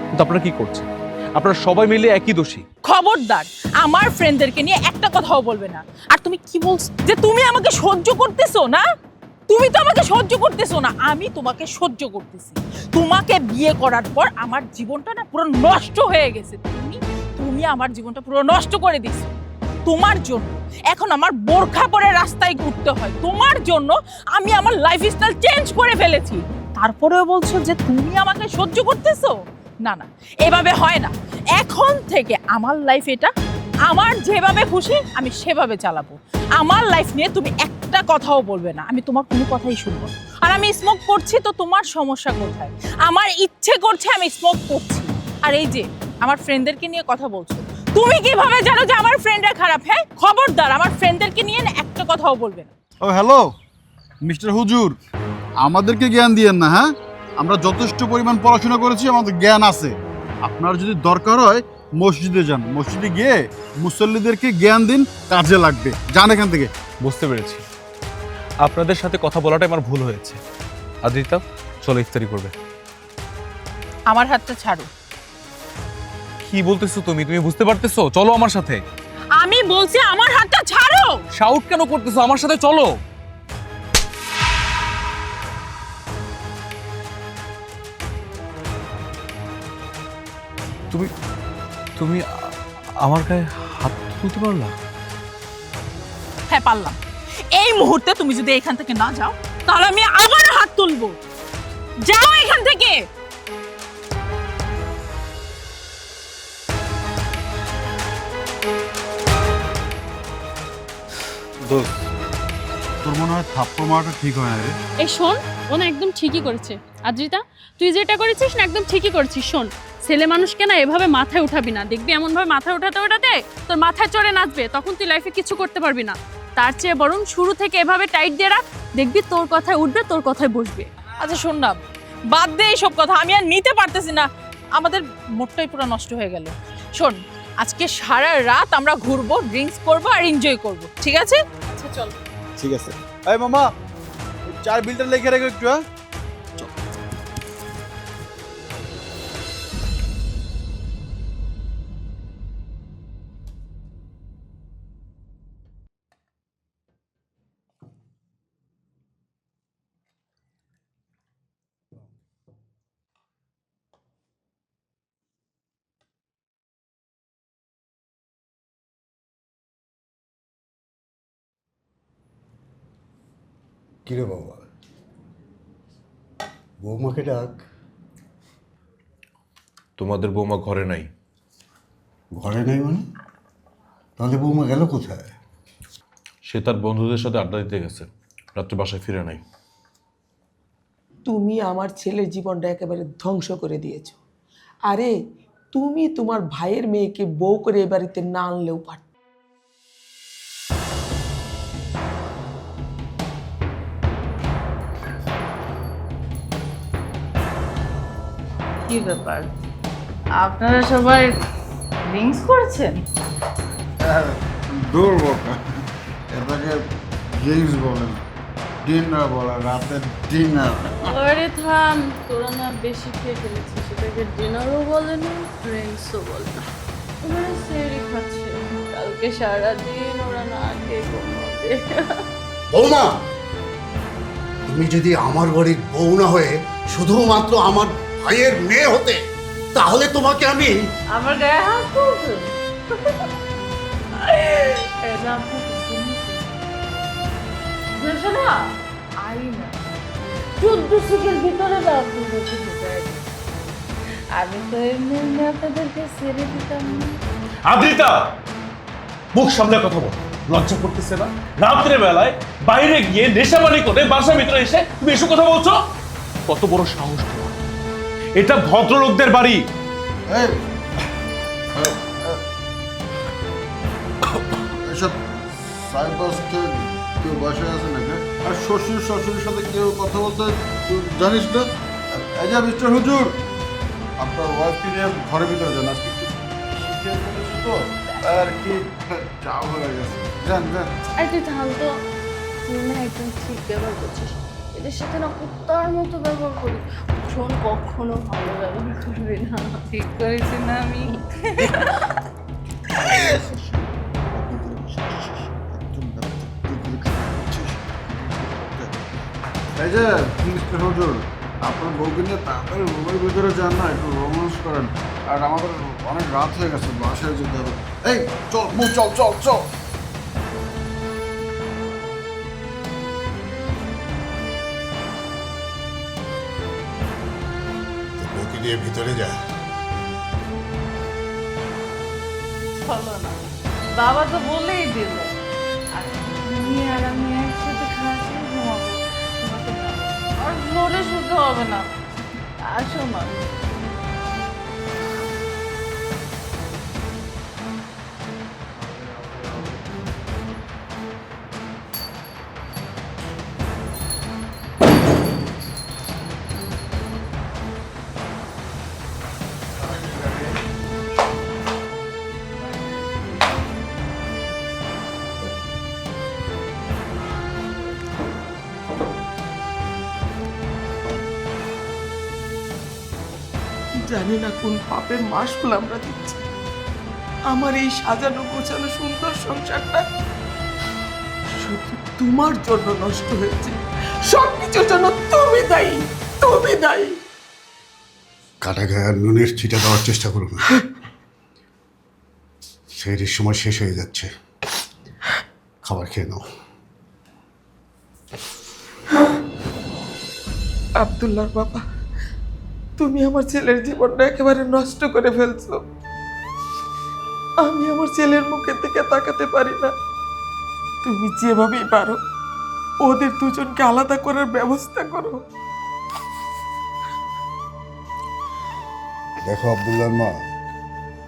কিন্তু আপনারা কি করছেন? আপনারা সবাই মিলে একই দোষী। খবরদার, আমার ফ্রেন্ডদেরকে নিয়ে একটা কথাও বলবে না। আর তুমি কি বলছো যে তুমি আমাকে সহ্য করতেছো না? তুমি তো আমাকে সহ্য করতেছো না, আমি তোমাকে সহ্য করতেছি। তোমাকে বিয়ে করার পর আমার জীবনটা না পুরো নষ্ট হয়ে গেছে। তুমি আমার জীবনটা পুরো নষ্ট করে দিছো। তোমার জন্য এখন আমার বোরখা পরে রাস্তায় ঘুরতে হয়, তোমার জন্য আমি আমার লাইফস্টাইল চেঞ্জ করে ফেলেছি, তারপরেও বলছো যে তুমি আমাকে সহ্য করতেছো? না না, এভাবে হয় না। এখন থেকে আমার লাইফ এটা, আমার যেভাবে খুশি আমি সেভাবে চালাবো। আমার লাইফ নিয়ে তুমি একটা কথাও বলবে না, আমি তোমার কোনো কথাই শুনবো না। আর আমি স্মোক করছি, তো তোমার সমস্যা কোথায়? আমার ইচ্ছে করছে, আমি স্মোক করছি। আর এই যে আমার ফ্রেন্ডদেরকে নিয়ে কথা বলছো, তুমি কিভাবে জানো যে আমার ফ্রেন্ডরা খারাপ? হ্যাঁ, খবরদার, আমার ফ্রেন্ডদেরকে নিয়ে না একটা কথাও বলবে না। ও হ্যালো মিস্টার হুজুর, আমাদেরকে জ্ঞান দিয়েন না। হ্যাঁ, আমরা যথেষ্ট পরিমাণ পড়াশোনা করেছি, আমাদের জ্ঞান আছে। আপনার যদি দরকার হয় মসজিদে যান, মসজিদে গিয়ে মুসল্লিদেরকে জ্ঞান দিন, কাজে লাগবে। যান এখান থেকে। বুঝতে পেরেছি, আপনাদের সাথে কথা বলাটাই আমার ভুল হয়েছে। আদ্রিতা, চলো ইফতারি করবে। আমার হাতটা ছাড়ো। কি বলতেছো তুমি? তুমি বুঝতে পারতেছো? চলো আমার সাথে। আমি বলছি আমার হাতটা ছাড়ো। শাউট কেন করতেছো? আমার সাথে চলো। তুমি তুমি আমার গায়ে হাত তুলতে পারলা? হ্যাঁ পারলাম। এই মুহূর্তে তুমি যদি এখান থেকে না যাও, তাহলে আমি আবার হাত তুলবো। যাও এখান থেকে। দোস্ত, তোর মনে হয় থাপ্পড় মারাটা ঠিক হয় না রে। এই শোন, ও না একদম ঠিকই করেছে। আদ্রিতা, তুই যেটা করেছিস না একদম ঠিকই করেছিস। শোন, ছেলে মানুষকে না এভাবে মাথায় উঠাবি না। দেখবি এমনভাবে মাথায় উঠাতে তোর মাথায় চড়ে নাচবে, তখন তুই লাইফে কিছু করতে পারবি না। তার চেয়ে বরং শুরু থেকে এভাবে টাইট দিয়ে রাখ, দেখবি তোর কথায় উঠবে, তোর কথায় বসবে। আচ্ছা শোন না, বাদ দে এইসব কথা, আমি আর নিতে পারতেছি না। আমাদের মোটটাই পুরো নষ্ট হয়ে গেল। শোন, আজকে সারা রাত আমরা ঘুরবো, ড্রিঙ্কস করবো আর এনজয় করবো, ঠিক আছে? আচ্ছা চল। ঠিক আছে। এই মামা, চার বিলটা লিখে রেখো একটু। হ্যাঁ, কিরে বাবা, বৌমাকে ডাক। তোমাদের বৌমা ঘরে নাই। ঘরে নেই মানে? তাহলে বৌমা গেল কোথায়? সে তার বন্ধুদের সাথে আড্ডা দিতে গেছে, রাত্রে বাসায় ফিরে নাই। তুমি আমার ছেলের জীবনটা একেবারে ধ্বংস করে দিয়েছো। আরে তুমি তোমার ভাইয়ের মেয়েকে বউ করে এ বাড়িতে না আনলেও পারত। কি ব্যাপার, আপনারা সবাই ড্রিঙ্কস করেছেন? দূর বোকা, এটাকে ড্রিঙ্কস বলে না, ডিনার বলে, রাতের ডিনার। আরে থাম, তোরা না বেশি খেয়ে ফেলেছিস, সেটাকে ডিনারও বলে না, ড্রিঙ্কসও বলে না। ওরা সেরি খাচ্ছে, কালকে সারাদিন ওরা না খেয়ে ঘুমাবে। বৌমা, তুমি যদি আমার বাড়ির বউ না হয়ে শুধুমাত্র আমার ভাইয়ের মেয়ে হতে, তাহলে তোমাকে আমি আমার গায়ে হাত তুলছেন? এটা আপনার বুঝেছো না? আইনা 14 সেকেন্ড ভিতরে আপনি বসে ঢুকায় দিন। আমি তো এমনি এমনি আপনাদেরকে ছেড়ে দিতাম না। আদ্রিতা, মুখ সামনে কথা বল, লজ্জা করতেছে না? রাত্রে বেলায় বাইরে গিয়ে নেশাবানি করে বাসার ভিতরে এসে তুমি এসব কথা বলছো? কত বড় সাহস তোমার! এটা ভদ্রলোকদের বাড়ি। এই, এসব সাইবাসকে কেউ বাসায় আছে নাকি? আর শ্বশুর শাশুড়ির সাথে কেউ কথা বলতে তুই জানিস না? এই যে মিস্টার হুজুর, আপনার ওয়াইফকে নিয়ে ঘরের ভিতরে যান, আজকে একটু শিখে ফেলেছি তো, আর কি চাও হয়ে গেছে। যান যান। আর তুই থাম তো, তুই না একদম ঠিক ব্যবহার করছিস, এদের সাথে না কুত্তার মতো ব্যবহার করি, শোন কখনো ভালো ব্যবহার করবি না। ঠিক করেছি না আমি? এই যে মিস্টার হুজুর, আপনার বউকে নিয়ে তাড়াতাড়ি রুমের ভিতরে যান না, একটু রোমান্স করেন। আর আমাদের অনেক রাত হয়ে গেছে, বাসায় যেতে হবে। এই চল বউ, চল চল চল। বউকে নিয়ে ভিতরে যা। চলো না, বাবা তো বলেই দিল। আর তুমি আর আমি একসাথে খাচ্ছি, ঘুমাবো। তোমাকে না, আর ফ্লোরে শুতে হবে না। আসো না। জানি না কোন পাপের মাসগুলো আমরা দিচ্ছি। আমার এই সাজানো গোছানো সুন্দর সংসারটা শুধু তোমার জন্য নষ্ট হয়েছে। সবকিছুর জন্য তুমি দায়ী, তুমি দায়ী। কাটা গায়ে আর নুনের ছিটা দেওয়ার চেষ্টা করো না, সেই সময় শেষ হয়ে যাচ্ছে, খাবার খেয়ে নাও। আব্দুল্লাহর বাবা, তুমি আমার ছেলের জীবনটা একেবারে নষ্ট করে ফেলছো। আমি আমার ছেলের মুখের দিকে তাকাতে পারি না। তুমি যেভাবেই পারো ওদের দুজনকে আলাদা করার ব্যবস্থা করো। দেখো আব্দুল্লাহর মা,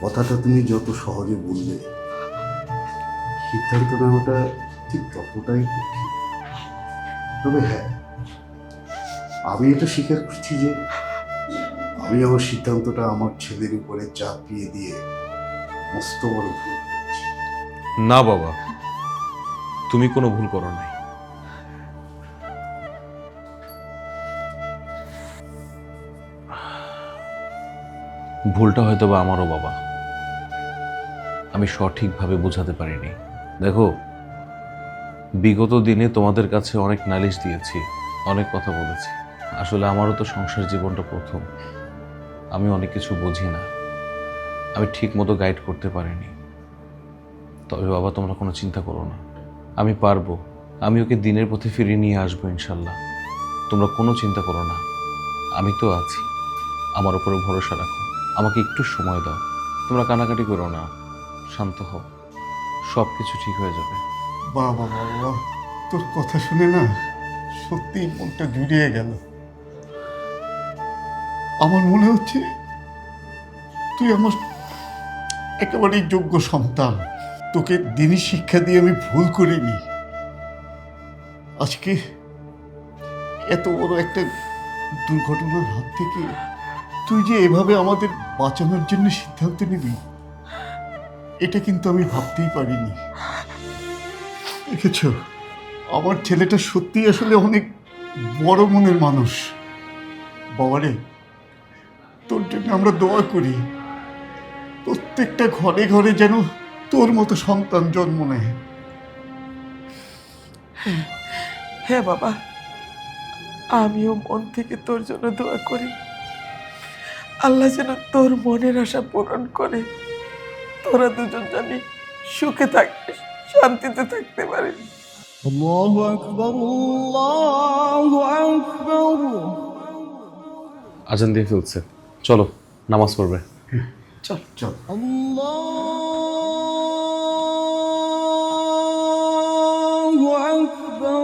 কথাটা তুমি যত সহজে বললে, সিদ্ধান্ত নেওয়াটা ঠিক ততটাই কঠিন। তবে হ্যাঁ, আমি এটা স্বীকার করছি যে আমি আমার সিদ্ধান্তটা আমার ছেলের উপরে চাপিয়ে দিয়ে মস্ত বড় ভুল করেছি। না বাবা, তুমি কোনো ভুল করো নাই। ভুলটা হয়তো বা আমারও বাবা, আমি সঠিকভাবে বোঝাতে পারিনি। দেখো, বিগত দিনে তোমাদের কাছে অনেক নালিশ দিয়েছি, অনেক কথা বলেছি। আসলে আমারও তো সংসার জীবনটা প্রথম, আমি অনেক কিছু বুঝি না, আমি ঠিক মতো গাইড করতে পারিনি। তবে বাবা, তোমরা কোনো চিন্তা করো না, আমি পারবো। আমি ওকে দিনের পথে ফিরিয়ে নিয়ে আসবো ইনশাল্লাহ। তোমরা কোনো চিন্তা করো না, আমি তো আছি। আমার উপরে ভরসা রাখো, আমাকে একটু সময় দাও। তোমরা কানাকাটি করো না, শান্ত হও, সব কিছু ঠিক হয়ে যাবে। বাবা বাবা, তোর কথা শুনে না সত্যিই মনটা জুড়িয়ে গেল। আমার মনে হচ্ছে তুই আমার একেবারেই যোগ্য সন্তান। তোকে দিনই শিক্ষা দিয়ে আমি ভুল করিনি। আজকে এত বড় একটা দুর্ঘটনার হাত থেকে তুই যে এভাবে আমাদের বাঁচানোর জন্য সিদ্ধান্ত নিবি, এটা কিন্তু আমি ভাবতেই পারিনি। দেখেছ, আমার ছেলেটা সত্যিই আসলে অনেক বড় মনের মানুষ। বাবারে, তোর জন্য আমরা দোয়া করি প্রত্যেকটা ঘরে ঘরে যেন তোর মতো সন্তান জন্ম নেয়। হ্যাঁ বাবা, আমিও মন থেকে তোর জন্য দোয়া করি। আল্লাহ যেন তোর মনের আশা পূরণ করে, তোরা দুজন জানি সুখে থাকতে, শান্তিতে থাকতে পারিস। الله أكبر الله أكبر আজান দিয়ে ফেলছে, চলো নামাজ পড়বে। চল চল। الله أكبر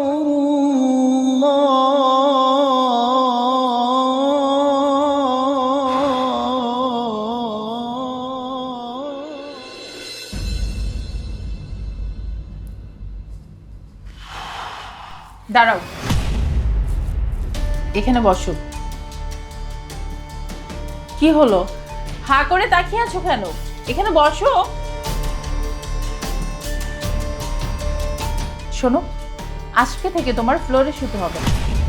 দাঁড়াও, এখানে বসো। কি হলো, হা করে তাকিয়ে আছো কেন? এখানে বসো। শোনো, আজকে থেকে তোমার ফ্লোরে শুতে হবে।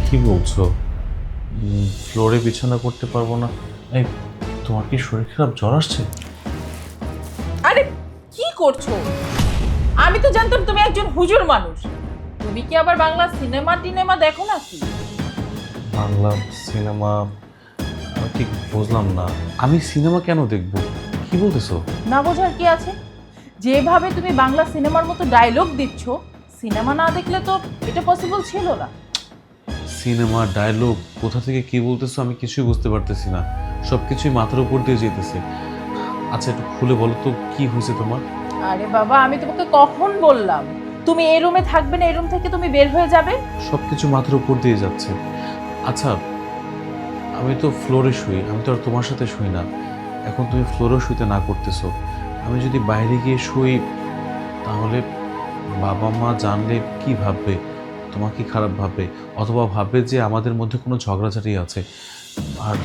কি বলছো? ফ্লোরে বিছানা করতে পারবো না? এই, তোমার কি শরীর খারাপ, জ্বর আসছে? আরে কি করছো? আমি তো জানতাম তুমি একজন হুজুর মানুষ। তুমি কি আবার বাংলা সিনেমা দেখো নাকি? বাংলা সিনেমা? আমি ঠিক বুঝলাম না। আমি সিনেমা কেন দেখব? কি বলতেছো? না বোঝার কি আছে? যেভাবে তুমি বাংলা সিনেমার মতো ডায়লগ দিচ্ছ, সিনেমা না দেখলে তো এটা পসিবল ছিল না। সিনেমা, ডায়লগ, কোথা থেকে কি বলতেছো আমি কিছুই বুঝতে পারতেছি না। সবকিছুই মাথার উপর দিয়ে যেতেছে। আচ্ছা, একটু খুলে বলো তো কি হয়েছে তোমার? আরে বাবা, আমি তোমাকে কখন বললাম তুমি এই রুমে থাকবে না, এই রুম থেকে তুমি বের হয়ে যাবে? সবকিছু মাথার উপর দিয়ে যাচ্ছে। আচ্ছা, আমি তো ফ্লোরে শুই, আমি তো আর তোমার সাথে শুই না। এখন তুমি ফ্লোরে শুইতে না করতেছো, আমি যদি বাইরে গিয়ে শুই তাহলে বাবা মা জানলে কি ভাববে? তোমার কি খারাপ ভাববে? অথবা ভাববে যে আমাদের মধ্যে কোনো ঝগড়াঝাটি আছে। আর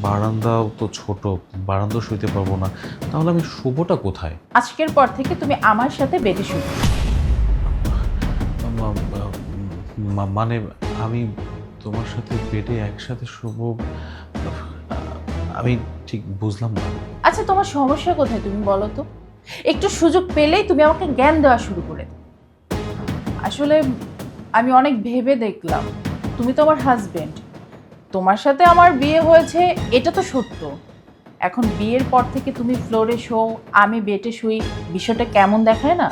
বারান্দাও তো ছোট, বারান্দাও শুইতে পারবো না। তাহলে আমি শুবোটা কোথায়? আজকের পর থেকে তুমি আমার সাথে বেডে শুবে। মানে আমি তোমার সাথে বেডে একসাথে শুবো? আমি ঠিক বুঝলাম না। আচ্ছা, তোমার সমস্যা কোথায় তুমি বলো তো? একটু সুযোগ পেলেই তুমি আমাকে জ্ঞান দেওয়া শুরু করে দাও। আসলে আমি অনেক ভেবে দেখলাম, তুমি তো আমার হাজবেন্ড, তোমার সাথে আমার বিয়ে হয়েছে, এটা তো সত্য। এখন বিয়ের পর থেকে তুমি ফ্লোরে শো, আমি বেডে শুই, বিষয়টা কেমন দেখায় না?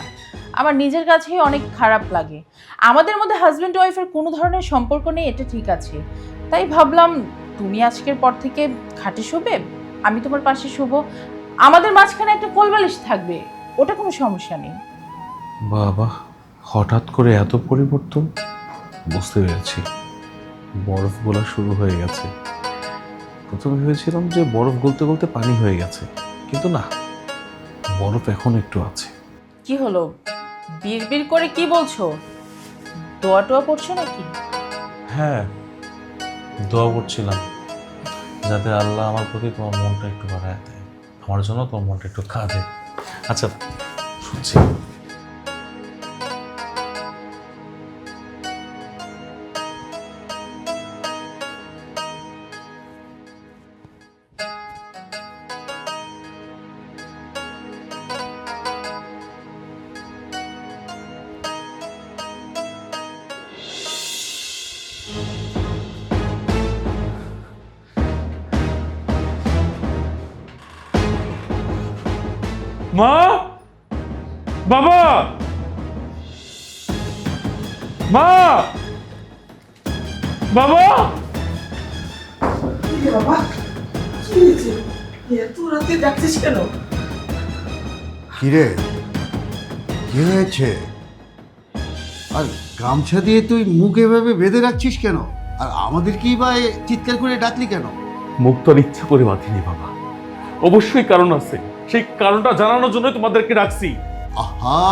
আমার নিজের কাছেই অনেক খারাপ লাগে। আমাদের মধ্যে হাজব্যান্ড ওয়াইফের কোনো ধরনের সম্পর্ক নেই, এটা ঠিক আছে। তাই ভাবলাম তুমি আজকের পর থেকে খাটে শোবে, আমি তোমার পাশে শোবো, আমাদের মাঝখানে একটা কোলবালিশ থাকবে, ওটা কোনো সমস্যা নেই। বাবা, হঠাৎ করে এত পরিবর্তন! বুঝতে পেরেছি, বরফ গলা শুরু হয়ে গেছে। প্রথমে ভেবেছিলাম যে বরফ গলতে গলতে পানি হয়ে গেছে, কিন্তু না, বরফ এখন একটু আছে। কি হলো, বিড়বিড় করে কি বলছো? দোয়া টোয়া পড়ছো নাকি? হ্যাঁ, দোয়া করছিলাম যাতে আল্লাহ আমার প্রতি তোমার মনটা একটু বাড়ায় দেয়, আমার জন্য তোমার মনটা একটু কাঁদে। আচ্ছা, শুনছি। মা, বাবা, মা, বাবা। বাবা, কি হয়েছে? এত রাতে ডাকছিস কেন? কিরে, কি হয়েছে? আর গামছা দিয়ে তুই মুখ এভাবে বেঁধে রাখছিস কেন? আর আমাদেরকেই বা চিৎকার করে ডাকলি কেন? মুখ তো আর ইচ্ছা করে বাঁধিনি বাবা, অবশ্যই কারণ আছে। সেই কারণটা জানানোর জন্য তোমাদেরকে ডাকছি। আহা,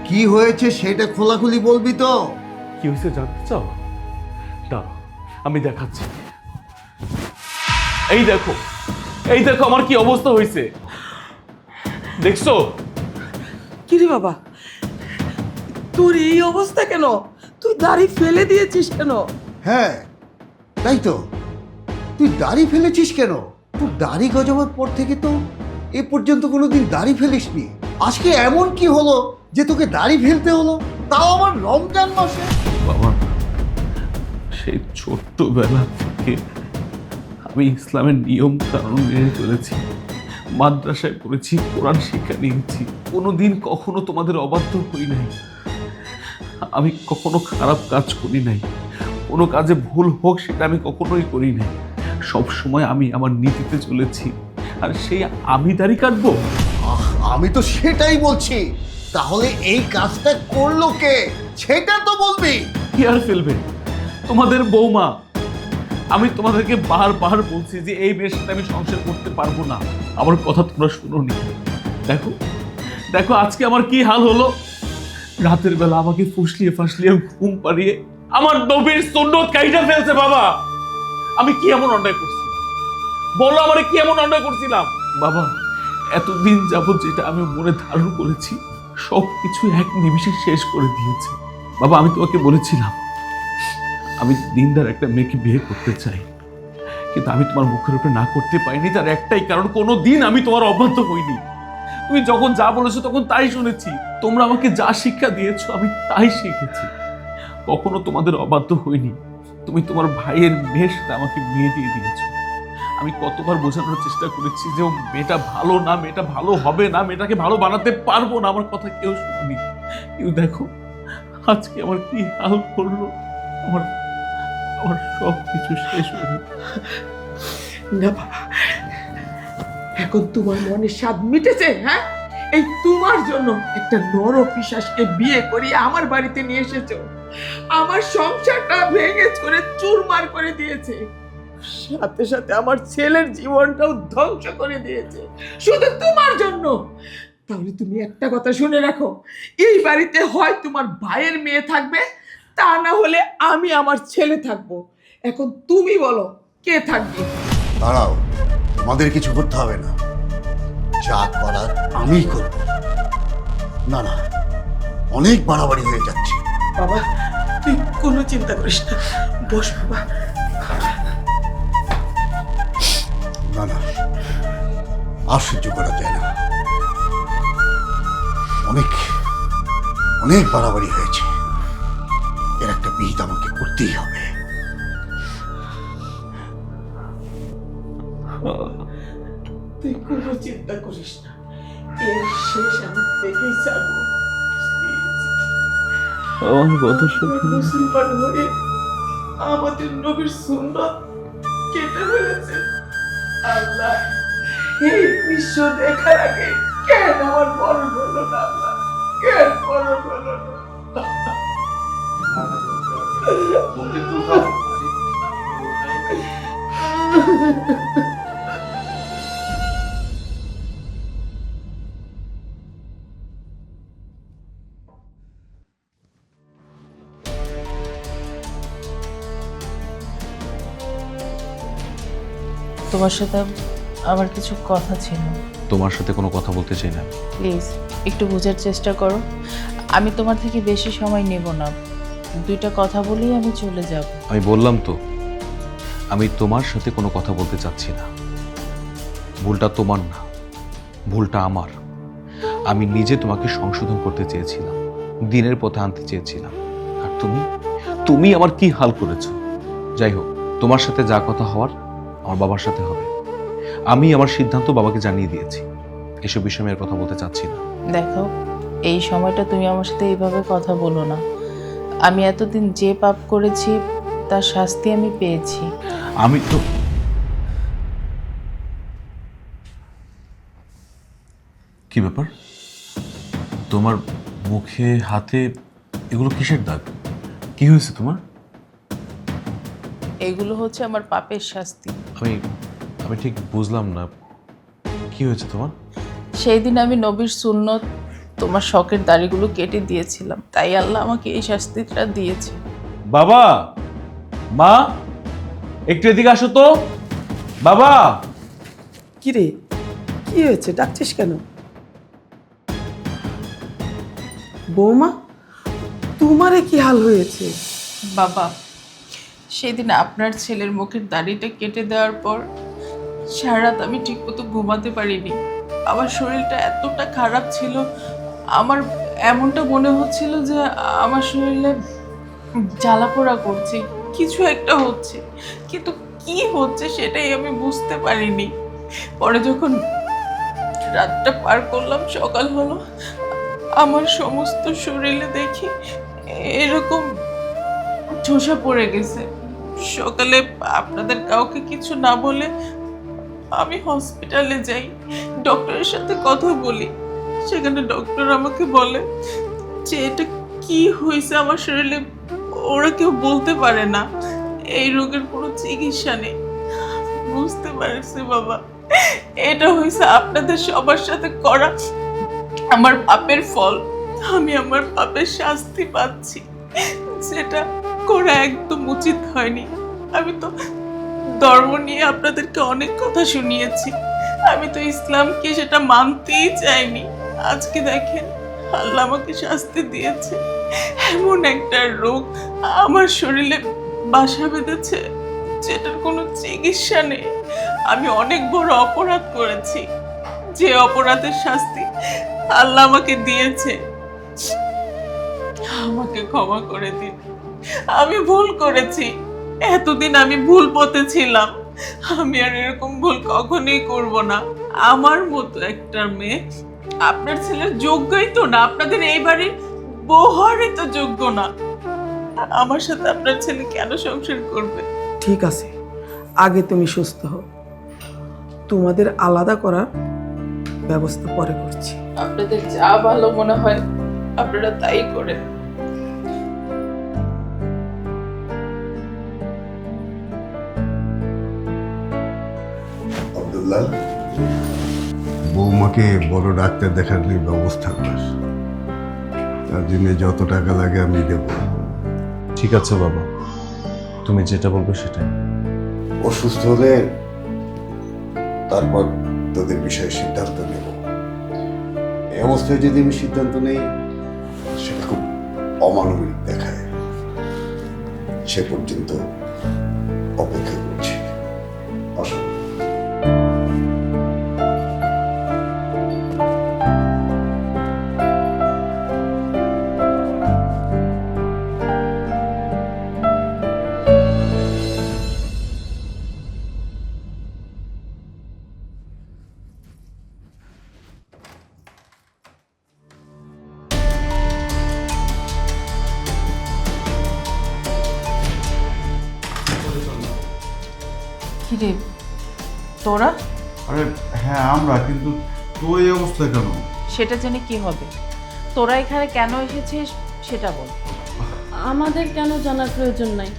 কি হয়েছে সেটা খোলাখুলি বলবি তো? কি হয়েছে জানতে চাও? দাঁড়াও, আমি দেখাচ্ছি। এই দেখো, এই দেখো আমার কি অবস্থা হয়েছে, দেখছো? কিরে বাবা, তোর এই অবস্থা কেন? তুই দাড়ি ফেলে দিয়েছিস কেন? হ্যাঁ তাই তো, তুই দাড়ি ফেলেছিস কেন? তোর দাড়ি গজাবার পর থেকে তো এ পর্যন্ত কোনোদিন দাড়ি ফেলিসনি। আজকে এমন কি হলো যে তোকে দাড়ি ফেলতে হলো, তাও আমার রমজান মাসে? বাবা, সেই ছোট্টবেলা থেকে আমি ইসলামের নিয়ম কানুন মেনে চলেছি, মাদ্রাসায় পড়েছি, কোরআন শিক্ষা নিয়েছি, কোনোদিন কখনো তোমাদের অবাধ্য হই নাই। আমি কখনো খারাপ কাজ করি নাই, কোনো কাজে ভুল হোক সেটা আমি কখনোই করি নাই। সব সময় আমি আমার নীতিতে চলেছি, আর সেই আমি দাড়ি কাটবো? আমি তো সেটাই বলছি, তাহলে এই কাজটা করলো কে সেটা তো বলবি। কি আর ফেলবে? তোমাদের বৌমা। আমি তোমাদেরকে বারবার বলছি যে এই মেয়ের সাথে আমি সংসার করতে পারবো না, আমার কথা তোমরা শুনোনি। দেখো দেখো আজকে আমার কি হাল হলো। রাতের বেলা আমাকে ফুসলিয়ে ফাসলিয়ে ঘুম পাড়িয়ে আমার নবীর সুন্নত কাইটা ফেলছে। বাবা, আমি কি এমন অন্যায় করছিলাম? বলো আমারে কি এমন অন্যায় করছিলাম? বাবা, এতদিন যাবত যেটা আমি মনে ধারণ করেছি সবকিছু এক নিমিষে শেষ করে দিয়েছে। বাবা, আমি তোমাকে বলেছিলাম আমি দিনদার একটা মেয়েকে বিয়ে করতে চাই, কিন্তু আমি তোমার মুখের উপরে না করতে পারিনি। তার একটাই কারণ, কোনো দিন আমি তোমার অবাধ্য হইনি। তুমি যখন যা বলেছো তখন তাই শুনেছি। তোমরা আমাকে যা শিক্ষা দিয়েছো আমি তাই শিখেছি, কখনো তোমাদের অবাধ্য হইনি। তুমি তোমার ভাইয়ের মেয়ের সাথে আমাকে বিয়ে দিয়ে দিয়েছো। আমি কতবার বোঝানোর চেষ্টা করেছি যে ও মেয়েটা ভালো না, মেয়েটা ভালো হবে না, মেয়েটাকে ভালো বানাতে পারবো না, আমার কথা কেউ শুনেনি। কিন্তু দেখো আজকে আমার কি হাল করলো, আমার আমার সব কিছু শেষ হলো। না বাবা, এখন তোমার মনে স্বাদ মিটেছে? হ্যাঁ, এই তোমার জন্য একটা নরপিশাচকে বিয়ে করিয়ে আমার বাড়িতে নিয়ে এসেছো, আমার সংসারটা ভেঙে চুরে চুরমার করে দিয়েছে, সাথে সাথে আমার ছেলের জীবনটাও ধ্বংস করে দিয়েছে, শুধু তোমার জন্য। তাহলে তুমি একটা কথা শুনে রাখো, এই বাড়িতে হয় তোমার ভাইয়ের মেয়ে থাকবে, তা না হলে আমি আমার ছেলে থাকবো। এখন তুমি বলো কে থাকবে? দাঁড়াও, আমাদের কিছু করতে হবে না, যা করার আমিই করব। না না, অনেক বাড়াবাড়ি হয়ে যাচ্ছে। বাবা, তুই কোনো চিন্তা করিস না, বস বাবা। না না, আর সহ্য করা যায় না, অনেক অনেক বাড়াবাড়ি হয়েছে, এর একটা বিহিত আমাকে করতেই হবে। তুই কোনো চিন্তা করিস না, এর শেষ আমি দেখেই ছাড়বো। আমার কথা শুনে মুসলমান হয়ে আমাদের নবীর সুন্নাত কেটে ফেলেছে। আল্লাহ, এই দৃশ্য দেখার আগে কেন আমার বড় হলো না? আল্লাহ, কেন বড় হলো না? তোমার সাথে আমার কিছু কথা ছিল। তোমার সাথে কোনো কথা বলতে চাই না। প্লিজ একটু বোঝার চেষ্টা করো, আমি তোমার থেকে বেশি সময় নেব না, দুইটা কথা বলেই আমি চলে যাব। আমি বললাম তো, আমি তোমার সাথে কোনো কথা বলতে চাচ্ছি না। ভুলটা তোমার না, ভুলটা আমার। আমি নিজে তোমাকে সংশোধন করতে চেয়েছিলাম, দিনের পথে আনতে চেয়েছিলাম, আর তুমি আমার কি হাল করেছো। যাই হোক, তোমার সাথে যা কথা হওয়ার আমার বাবার সাথে হবে। আমি আমার সিদ্ধান্ত বাবাকে জানিয়ে দিয়েছি, এসব বিষয়ে আমি আর কথা বলতে চাচ্ছি না। দেখো, এই সময়টা তুমি আমার সাথে এইভাবে কথা বলো না। আমি এতদিন যে পাপ করেছি তার শাস্তি আমি পেয়েছি। আমি তো কি ব্যাপার, তোমার মুখে হাতে এগুলো কিসের দাগ? কি হয়েছে তোমার? এগুলো হচ্ছে আমার পাপের শাস্তি। আমি ঠিক বুঝলাম না, কি হয়েছে তোমার? সেই দিন আমি নবীর সুন্নত তোমার শখের দাড়িগুলো কেটে দিয়েছিলাম, তাই আল্লাহ আমাকে এই শাস্তিটা দিয়েছে। বাবা, মা, একটু এদিকে আসো তো। বাবা, কি রে, কি হয়েছে, ডাকছিস কেন? বৌমা, তোমারে কি হাল হয়েছে? বাবা, সেদিন আপনার ছেলের মুখের দাড়িটা কেটে দেওয়ার পর সারা রাত আমি ঠিকমতো ঘুমাতে পারিনি। আমার শরীরটা এতটা খারাপ ছিল, আমার এমনটা মনে হচ্ছিল যে আমার শরীরে জ্বালাপোড়া করছে, কিছু একটা হচ্ছে, কিন্তু কি হচ্ছে সেটাই আমি বুঝতে পারিনি। পরে যখন রাতটা পার করলাম, সকাল হলো, আমার সমস্ত শরীরে দেখি এরকম ঠোসা পড়ে গেছে। সকালে আপনাদের কাউকে কিছু না বলে আমি হসপিটালে যাই, ডক্টরের সাথে কথা বলি। সেখানে ডক্টর আমাকে বলে যে এটা কি হয়েছে আমার শরীরে ওরা কেউ বলতে পারে না, এই রোগের কোনো চিকিৎসা নেই। বুঝতে পারছি বাবা, এটা হয়েছে আপনাদের সবার সাথে করা আমার পাপের ফল। আমি আমার পাপের শাস্তি পাচ্ছি, সেটা করা একদম উচিত হয়নি। আমি তো ধর্ম নিয়ে আপনাদেরকে অনেক কথা শুনিয়েছি, আমি তো ইসলামকে সেটা মানতেই চাইনি। আজকে দেখেন আল্লাহ আমাকে শাস্তি দিয়েছে। এমন একটা রোগ আমার শরীরে বাসা বেঁধেছে যেটার কোনো চিকিৎসা নেই। আমি অনেক বড় অপরাধ করেছি, যে অপরাধের শাস্তি আল্লাহ আমাকে দিয়েছে। আমাকে ক্ষমা করে দিন, আমি ভুল করেছি। এতদিন আমি ভুল পথে ছিলাম, আমি আর এরকম ভুল কখনোই করব না। আমার মতো একটা মেয়ে আপনার ছেলের যোগ্যই তো না, আপনাদের এই বাড়ির বউ হওয়ারই তো যোগ্য না। আমার সাথে আপনার ছেলে কেন সংসার করবে? ঠিক আছে, আগে তুমি সুস্থ হও, তোমাদের আলাদা করার ব্যবস্থা পরে করছি। আপনাদের যা ভালো মনে হয় আপনারা তাই করেন। আব্দুল্লাহ, বৌমাকে বড় ডাক্তার দেখানোর ব্যবস্থা কর, তার জন্য যত টাকা লাগে আমি দেব। ঠিক আছে বাবা, তুমি যেটা বলবে সেটাই। অসুস্থ হলে তারপর তোদের বিষয়ে সিদ্ধান্ত নেব। এই অবস্থায় যদি আমি সিদ্ধান্ত নেই সেটা খুব অমানবিক দেখায়। সে পর্যন্ত অপেক্ষা করছি। আসো। কিরে তোরা? আরে হ্যাঁ আমরা, কিন্তু তো এই অবস্থা কেন? সেটা জেনে কি হবে? তোরা এখানে কেন এসেছিস সেটা বল। আমাদের কেন জানার প্রয়োজন নাই।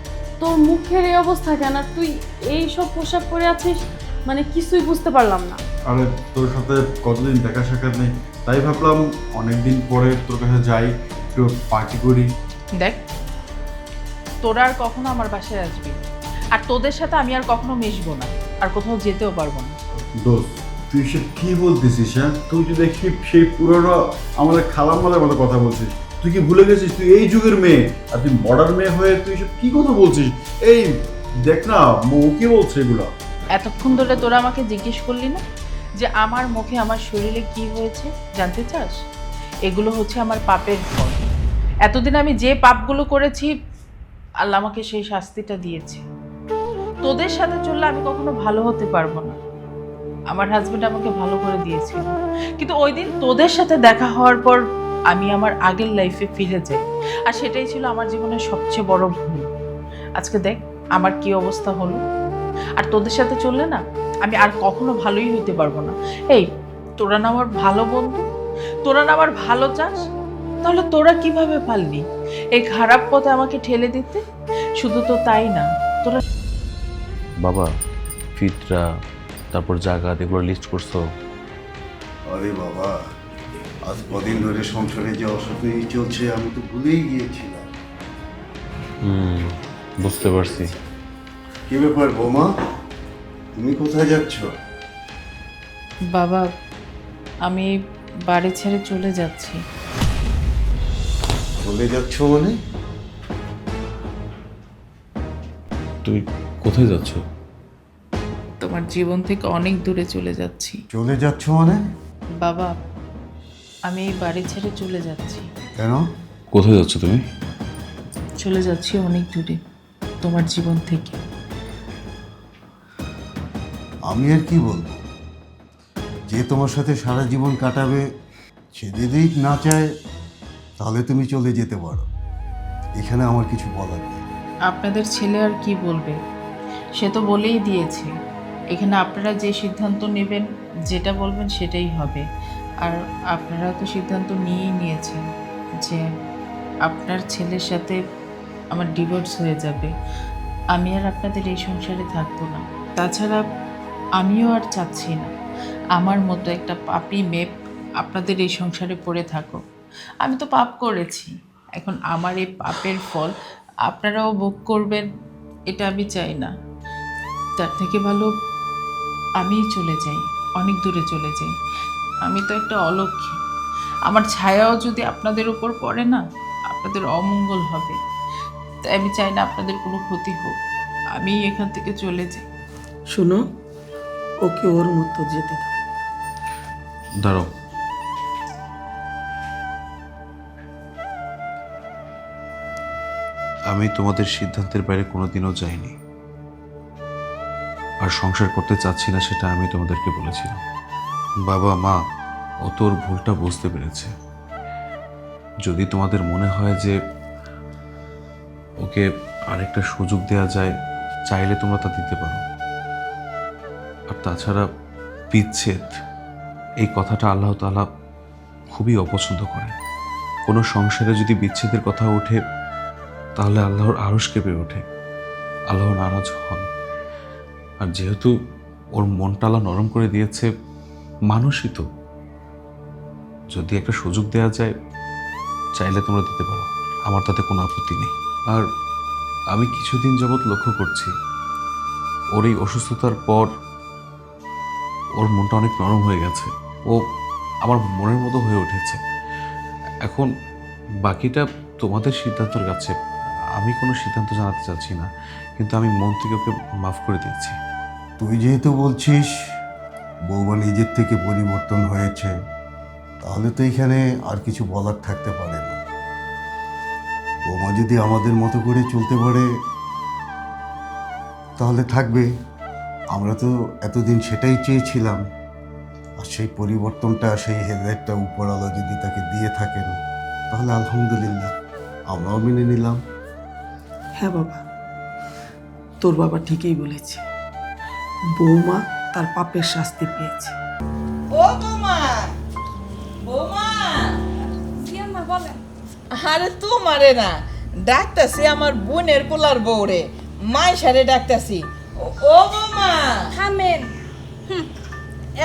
তোর মুখের এই অবস্থা কেন, আর তুই এই সব পোশাক পরে আছিস, মানে কিছুই বুঝতে পারলাম না। আরে তোর সাথে কতদিন দেখা সাক্ষাৎ নেই, তাই ভাবলাম অনেকদিন পরে তোর কাছে যাই, একটু পার্টি করি। দেখ, তোরা আর কখনো আমার বাসায় আসবি, আর তোদের সাথে আমি আর কখনো মিশবো না, আর কোথাও যেতেও পারবো না। দোস্ত, তুই সে কি বলতেছিস? হ্যাঁ, তুই যদি দেখি সেই পুরনো আমাদের খালাম্মাদের মতো কথা বলছিস। তুই কি ভুলে গেছিস তুই এই যুগের মেয়ে, আর তুই মডার্ন মেয়ে হয়ে তুই সব কি কথা বলছিস? এই দেখ না, মৌ কি বলছে এগুলো। এতক্ষণ ধরে তোরা আমাকে জিজ্ঞেস করলি না যে আমার মুখে আমার শরীরে কি হয়েছে, জানতে চাস? এগুলো হচ্ছে আমার পাপের ফল। এতদিন আমি যে পাপগুলো করেছি আল্লাহ আমাকে সেই শাস্তিটা দিয়েছে। তোদের সাথে চললে আমি কখনো ভালো হতে পারবো না। আমার হাজবেন্ড আমাকে ভালো করে দিয়েছিল, কিন্তু ওই দিন তোদের সাথে দেখা হওয়ার পর আমি আমার আগের লাইফে ফিরে যাই, আর সেটাই ছিল আমার জীবনের সবচেয়ে বড় ভুল। আজকে দেখ আমার কি অবস্থা হলো। আর তোদের সাথে চললে না আমি আর কখনো ভালোই হইতে পারবো না। এই তোরা না আমার ভালো বন্ধু, তোরা না আমার ভালো চাস, তাহলে তোরা কিভাবে পারলি? এই খারাপ পথে আমাকে ঠেলে দিতে? শুধু তো তাই না, তোরা বাবা, ফিতরা, তারপর জায়গা, এগুলো লিস্ট করছো? আরে বাবা, আজ কদিন ধরে সংসারে যে অশান্তি চলছে আমি তো ভুলেই গিয়েছিলাম। বুঝতে পারছি। কি ব্যাপার বৌমা, তুমি কোথায় যাচ্ছ? বাবা, আমি বাড়ি ছেড়ে চলে যাচ্ছি। চলে যাচ্ছ মানে? তুমি কোথায় যাচ্ছ? তোমার জীবন থেকে অনেক দূরে চলে যাচ্ছি। চলে যাচ্ছ মানে? বাবা, আমি এই বাড়ি ছেড়ে চলে যাচ্ছি। কেন? কোথায় যাচ্ছ তুমি? চলে যাচ্ছি অনেক দূরে তোমার জীবন থেকে। আমি আর কি বলবো, যে তোমার সাথে সারা জীবন কাটাবে সে যদি না চায় তাহলে তুমি চলে যেতে পারো, এখানে আমার কিছু বলার নেই। আপনাদের ছেলে আর কি বলবে, সে তো বলেই দিয়েছে এখানে আপনারা যে সিদ্ধান্ত নেবেন, যেটা বলবেন সেটাই হবে। আর আপনারা তো সিদ্ধান্ত নিয়েই নিয়েছেন যে আপনার ছেলের সাথে আমার ডিভোর্স হয়ে যাবে। আমি আর আপনাদের এই সংসারে থাকবো না। তাছাড়া আমিও আর চাচ্ছি না আমার মতো একটা পাপী মেয়ে আপনাদের এই সংসারে পড়ে থাকো। আমি তো পাপ করেছি, এখন আমার এই পাপের ফল আপনারাও ভোগ করবেন, এটা আমি চাই না। তার থেকে ভালো আমিই চলে যাই, অনেক দূরে চলে যাই। আমি তো একটা অলক্ষী, আমার ছায়াও যদি আপনাদের উপর পড়ে না, আপনাদের অমঙ্গল হবে। তাই আমি চাই না আপনাদের কোনো ক্ষতি হোক, আমি এখান থেকে চলে যাই। শোনো, ওকে ওর মতো যেতে দাও। দাঁড়াও, আমি তোমাদের সিদ্ধান্তের বাইরে কোনোদিনও যাইনি, আর সংসার করতে চাচ্ছি না সেটা আমি তোমাদেরকে বলেছিলাম। বাবা মা ও তোর ভুলটা বুঝতে পেরেছে। যদি তোমাদের মনে হয় যে ওকে আরেকটা সুযোগ দেওয়া যায়, চাইলে তোমরা তা দিতে পারো। আর তাছাড়া বিচ্ছেদ এই কথাটা আল্লাহ তাআলা খুবই অপছন্দ করেন। কোনো সংসারে যদি বিচ্ছেদের কথা ওঠে তাহলে আল্লাহর আরশ কেঁপে ওঠে, আল্লাহ নারাজ হন। আর যেহেতু ওর মনটা আল্লাহ নরম করে দিয়েছে, মানুষই তো, যদি একটা সুযোগ দেওয়া যায় চাইলে তোমরা দিতে পারো, আমার তাতে কোনো আপত্তি নেই। আর আমি কিছুদিন যাবৎ লক্ষ্য করছি ওর এই অসুস্থতার পর ওর মনটা অনেক নরম হয়ে গেছে, ও আমার মনের মতো হয়ে উঠেছে। এখন বাকিটা তোমাদের সিদ্ধান্তের কাছে, আমি কোনো সিদ্ধান্ত জানাতে চাচ্ছি না, কিন্তু আমি মন থেকে ওকে মাফ করে দিয়েছি। তুই যেহেতু বলছিস বৌমা নিজের থেকে পরিবর্তন হয়েছে, তাহলে তো এখানে আর কিছু বলার থাকতে পারে না। বৌমা যদি আমাদের মতো করে চলতে পারে তাহলে থাকবে, আমরা তো এতদিন সেটাই চেয়েছিলাম। আর সেই পরিবর্তনটা, সেই হেদায়েতটা উপরওয়ালা যদি তাকে দিয়ে থাকেন তাহলে আলহামদুলিল্লাহ, আমরাও মেনে নিলাম। হ্যাঁ বাবা, তোর বাবা ঠিকই বলেছে, বৌমা তার পাপের শাস্তি পেয়েছে। ও বৌমা, বৌমা, আরে তোমারে না ডাকতাছি, আমার বোনের পোলার বউরে মাইশারে ডাকতাছি। ও বৌমা, থামেন।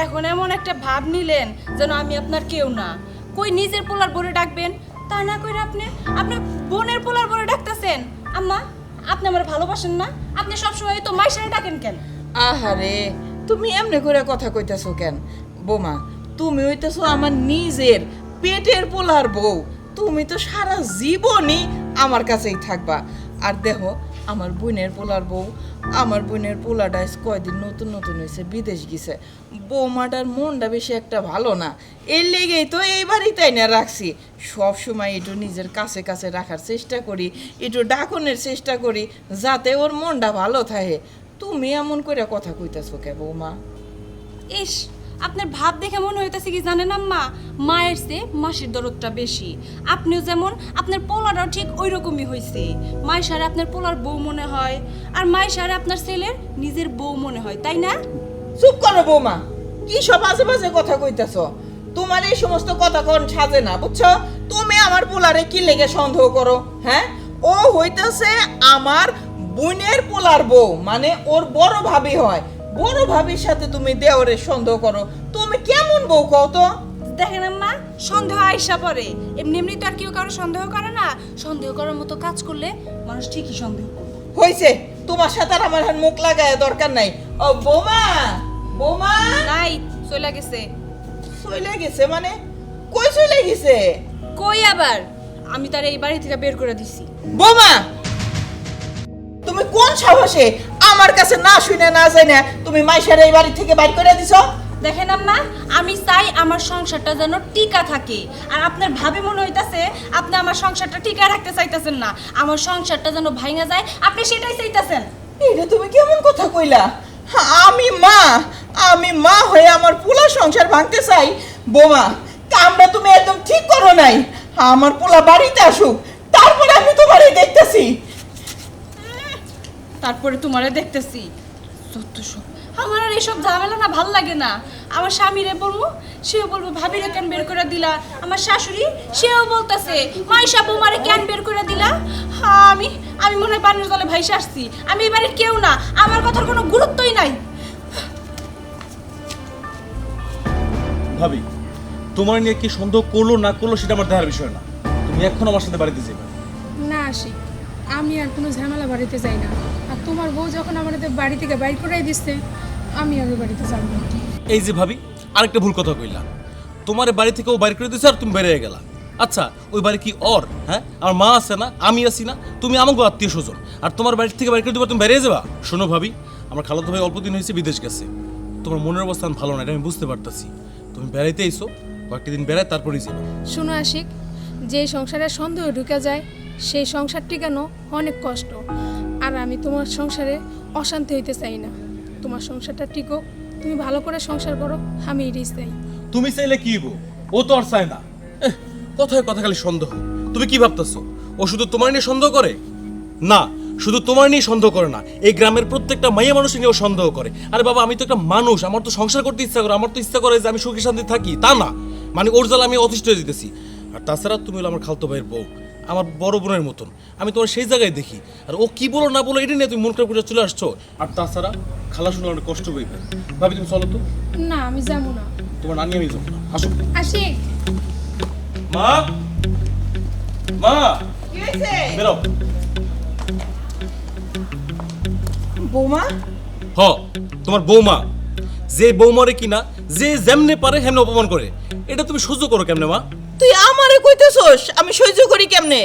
এখন এমন একটা ভাব নিলেন যেন আমি আপনার কেউ না। কই নিজের পোলার বরে ডাকবেন, তা না কইরা আপনি আপনার বোনের পোলার বরে ডাকতেছেন। আম্মা, আপনি আমার ভালোবাসেন না? আপনি সবসময় তো মাইশারে ডাকেন কেন? আহারে, তুমি এমনি করে কথা কইতাছো কেন? বৌমা, তুমি হইতেছো আমার নিজের পেটের পোলার বউ, তুমি তো সারা জীবনই আমার কাছেই থাকবা। আর দেখো, আমার বোনের পোলার বউ, আমার বোনের পোলাটা কয়দিন নতুন নতুন হয়েছে, বিদেশ গেছে। বৌমাটার মনটা বেশি একটা ভালো না, এর লেগেই তো এই বাড়িতেই না রাখছি। সব সময় একটু নিজের কাছে কাছে রাখার চেষ্টা করি, একটু ডাকনের চেষ্টা করি, যাতে ওর মনটা ভালো থাকে। তুমি এমন করে কথা কইতাছো কে বৌমা? ইস, আপনার ভাব দেখে মনে হইতেছে কি জানেন আম্মা, মায়ের চেয়ে মাসির দরদটা বেশি। আপনিও যেমন, আপনার পোলাটাও ঠিক ওই রকমই হয়েছে। মায়ের সারে আপনার পোলার বউ মনে হয়, আর মায়ের সারে আপনার ছেলের নিজের বউ মনে হয়, তাই না? চুপ করো বৌমা, কি সব আজে বাজে কথা কইতাছো? তোমার এই সমস্ত কথা কোন সাজে না, বুঝছো? তুমি আমার পোলারে কি লেগে সন্দেহ করো? হ্যাঁ, ও হইতাছে আমার বোনের পোলার বউ, মানে ওর বড় ভাবি হয়। বড় ভাবির সাথে তুমি দেওরে সন্দেহ করো, তুমি কেমন বউ কও তো? দেখেন আম্মা, সন্দেহ আইসা পড়ে, এমনি এমনি তো আর কেউ কারো সন্দেহ করে না। সন্দেহ করার মতো কাজ করলে মানুষ ঠিকই সন্দেহ করবে। হইছে, তোমার সাথে আর আমার মুখ লাগায় দরকার নাই। ও বৌমা, বৌমা নাই, চলে গেছে। চলে গেছে মানে? কই চলে গেছে? কই আবার, আমি তার এই বাড়ি থেকে বের করে দিছি। বৌমা, তুমি কোন সাহসে আমার কাছে না শুনে না জানে তুমি মাইশার এই বাড়ি থেকে বাইর করে দিছো? দেখেন আম্মা, আমি চাই আমার সংসারটা যেন টিকা থাকে। আর আপনার ভাবে মনে হইতাছে আপনি আমার সংসারটা টিকা রাখতে চাইতেছেন না, আমার সংসারটা যেন ভাঙা যায়, আপনি সেটাই চাইতেছেন। এটা তুমি কেমন কথা কইলা? আমি মা হয়ে আমার পুরা সংসার ভাঙতে চাই? বোমা, কামটা তুমি একদম ঠিক করো নাই। আমার পোলা বাড়িতে আসুক, তারপরে আমি তোমারে দেখতেছি। তারপরে তোমারে দেখতেছি। আমার আর এইসব ঝামেলা না ভাল লাগে না। আমার স্বামীরে বলবো, সেও বলবো ভাবিরে কেন বের করে দিলা। আমার শাশুড়ি, সেও বলতেছে মাইশা বৌমারে কেন বের করে দিলা। আমি মনে হয় পানির জলে ভাইসে আসছি। আমি এই বাড়ির কেউ না, আমার কথার কোনো গুরুত্বই নাই। ভাবি, তোমার নিয়ে কি সন্দেহ করলো না করলো সেটা আমার দেখার বিষয় না। তুমি এখন আমার সাথে বাড়িতে যাবে না। আশিক, আমি আর কোনো ঝামেলা বাড়িতে যাই না। আর তোমার বউ যখন আমাদের বাড়ি থেকে বাইর করাই দিচ্ছে, আমি আর ওই বাড়িতে যাব না। এই যে ভাবি, আরেকটা ভুল কথা কইলা। তোমার বাড়ি থেকে ও বাইর করে দিছে আর তুমি বেরিয়ে গেলা। আচ্ছা, ওই বাড়ি কি ওর? হ্যাঁ, আমার মা আছে না, আমি আছি না, তুমি আমাকে আত্মীয় স্বজন, আর তোমার বাড়ি থেকে বাইর করে দিবা, তুমি বেরিয়ে যাবা? শোনো ভাবি, আমার খালাতো ভাই অল্প দিন হয়েছে বিদেশ গেছে। তোমার মনের অবস্থান ভালো না, এটা আমি বুঝতে পারতাছি। তুমি বেড়াইতে আইসো, কয়েকটা দিন বেড়ায় তারপরেই যাবো। শোনো আশিক, যে সংসারে সন্দেহ ঢুকে যায় সেই সংসার টিকানো অনেক কষ্ট। আর আমি তোমার সংসারে অশান্তি হইতে চাই না। তোমার সংসারটা টিকো, তুমি ভালো করে সংসার করো, আমি এটাই চাই। তুমি চাইলে কি হইব? ও তো আর চায় না। কথায় কথা খালি সন্দেহ। তুমি কি ভাবতেছো ও শুধু তোমার নিয়ে সন্দেহ করে? না, শুধু তোমার নিয়ে সন্দেহ করে না, এই গ্রামের প্রত্যেকটা মাইয়া মানুষ নিয়েও সন্দেহ করে। আরে বাবা, আমি তো একটা মানুষ, আমার তো সংসার করতে ইচ্ছা করে, আমার তো ইচ্ছা করে যে আমি সুখী শান্তি থাকি, তা না মানে ওর জ্বালা আমি অতিষ্ঠ হয়ে যেতেছি। আর তাছাড়া তুমি হলো আমার খালতো ভাইয়ের বউ, আমার বড় বোনের মতন। আমি তোমার সেই জায়গায় দেখি, আর ও কি বলো না বলো এটা নিয়ে তুমি মন খারাপ করে চলে আসছো। আর তাছাড়া খালা শুনে অনেক কষ্ট হইবে। ভাবি, তুমি চলো তো। না, আমি যাবো না। তোমার নানি আমি যাবো না, আসো। আশিক, মা, মা, কি হইছে? বেরো। বৌমা, হ, তোমার বৌমা, যে বৌমারে কিনা যে যেমনে পারে হেমনে অপমান করে, এটা তুমি সহ্য করো কেমনে মা? তুই আমারে কইতেছস আমি সহ্য করি কেমনে?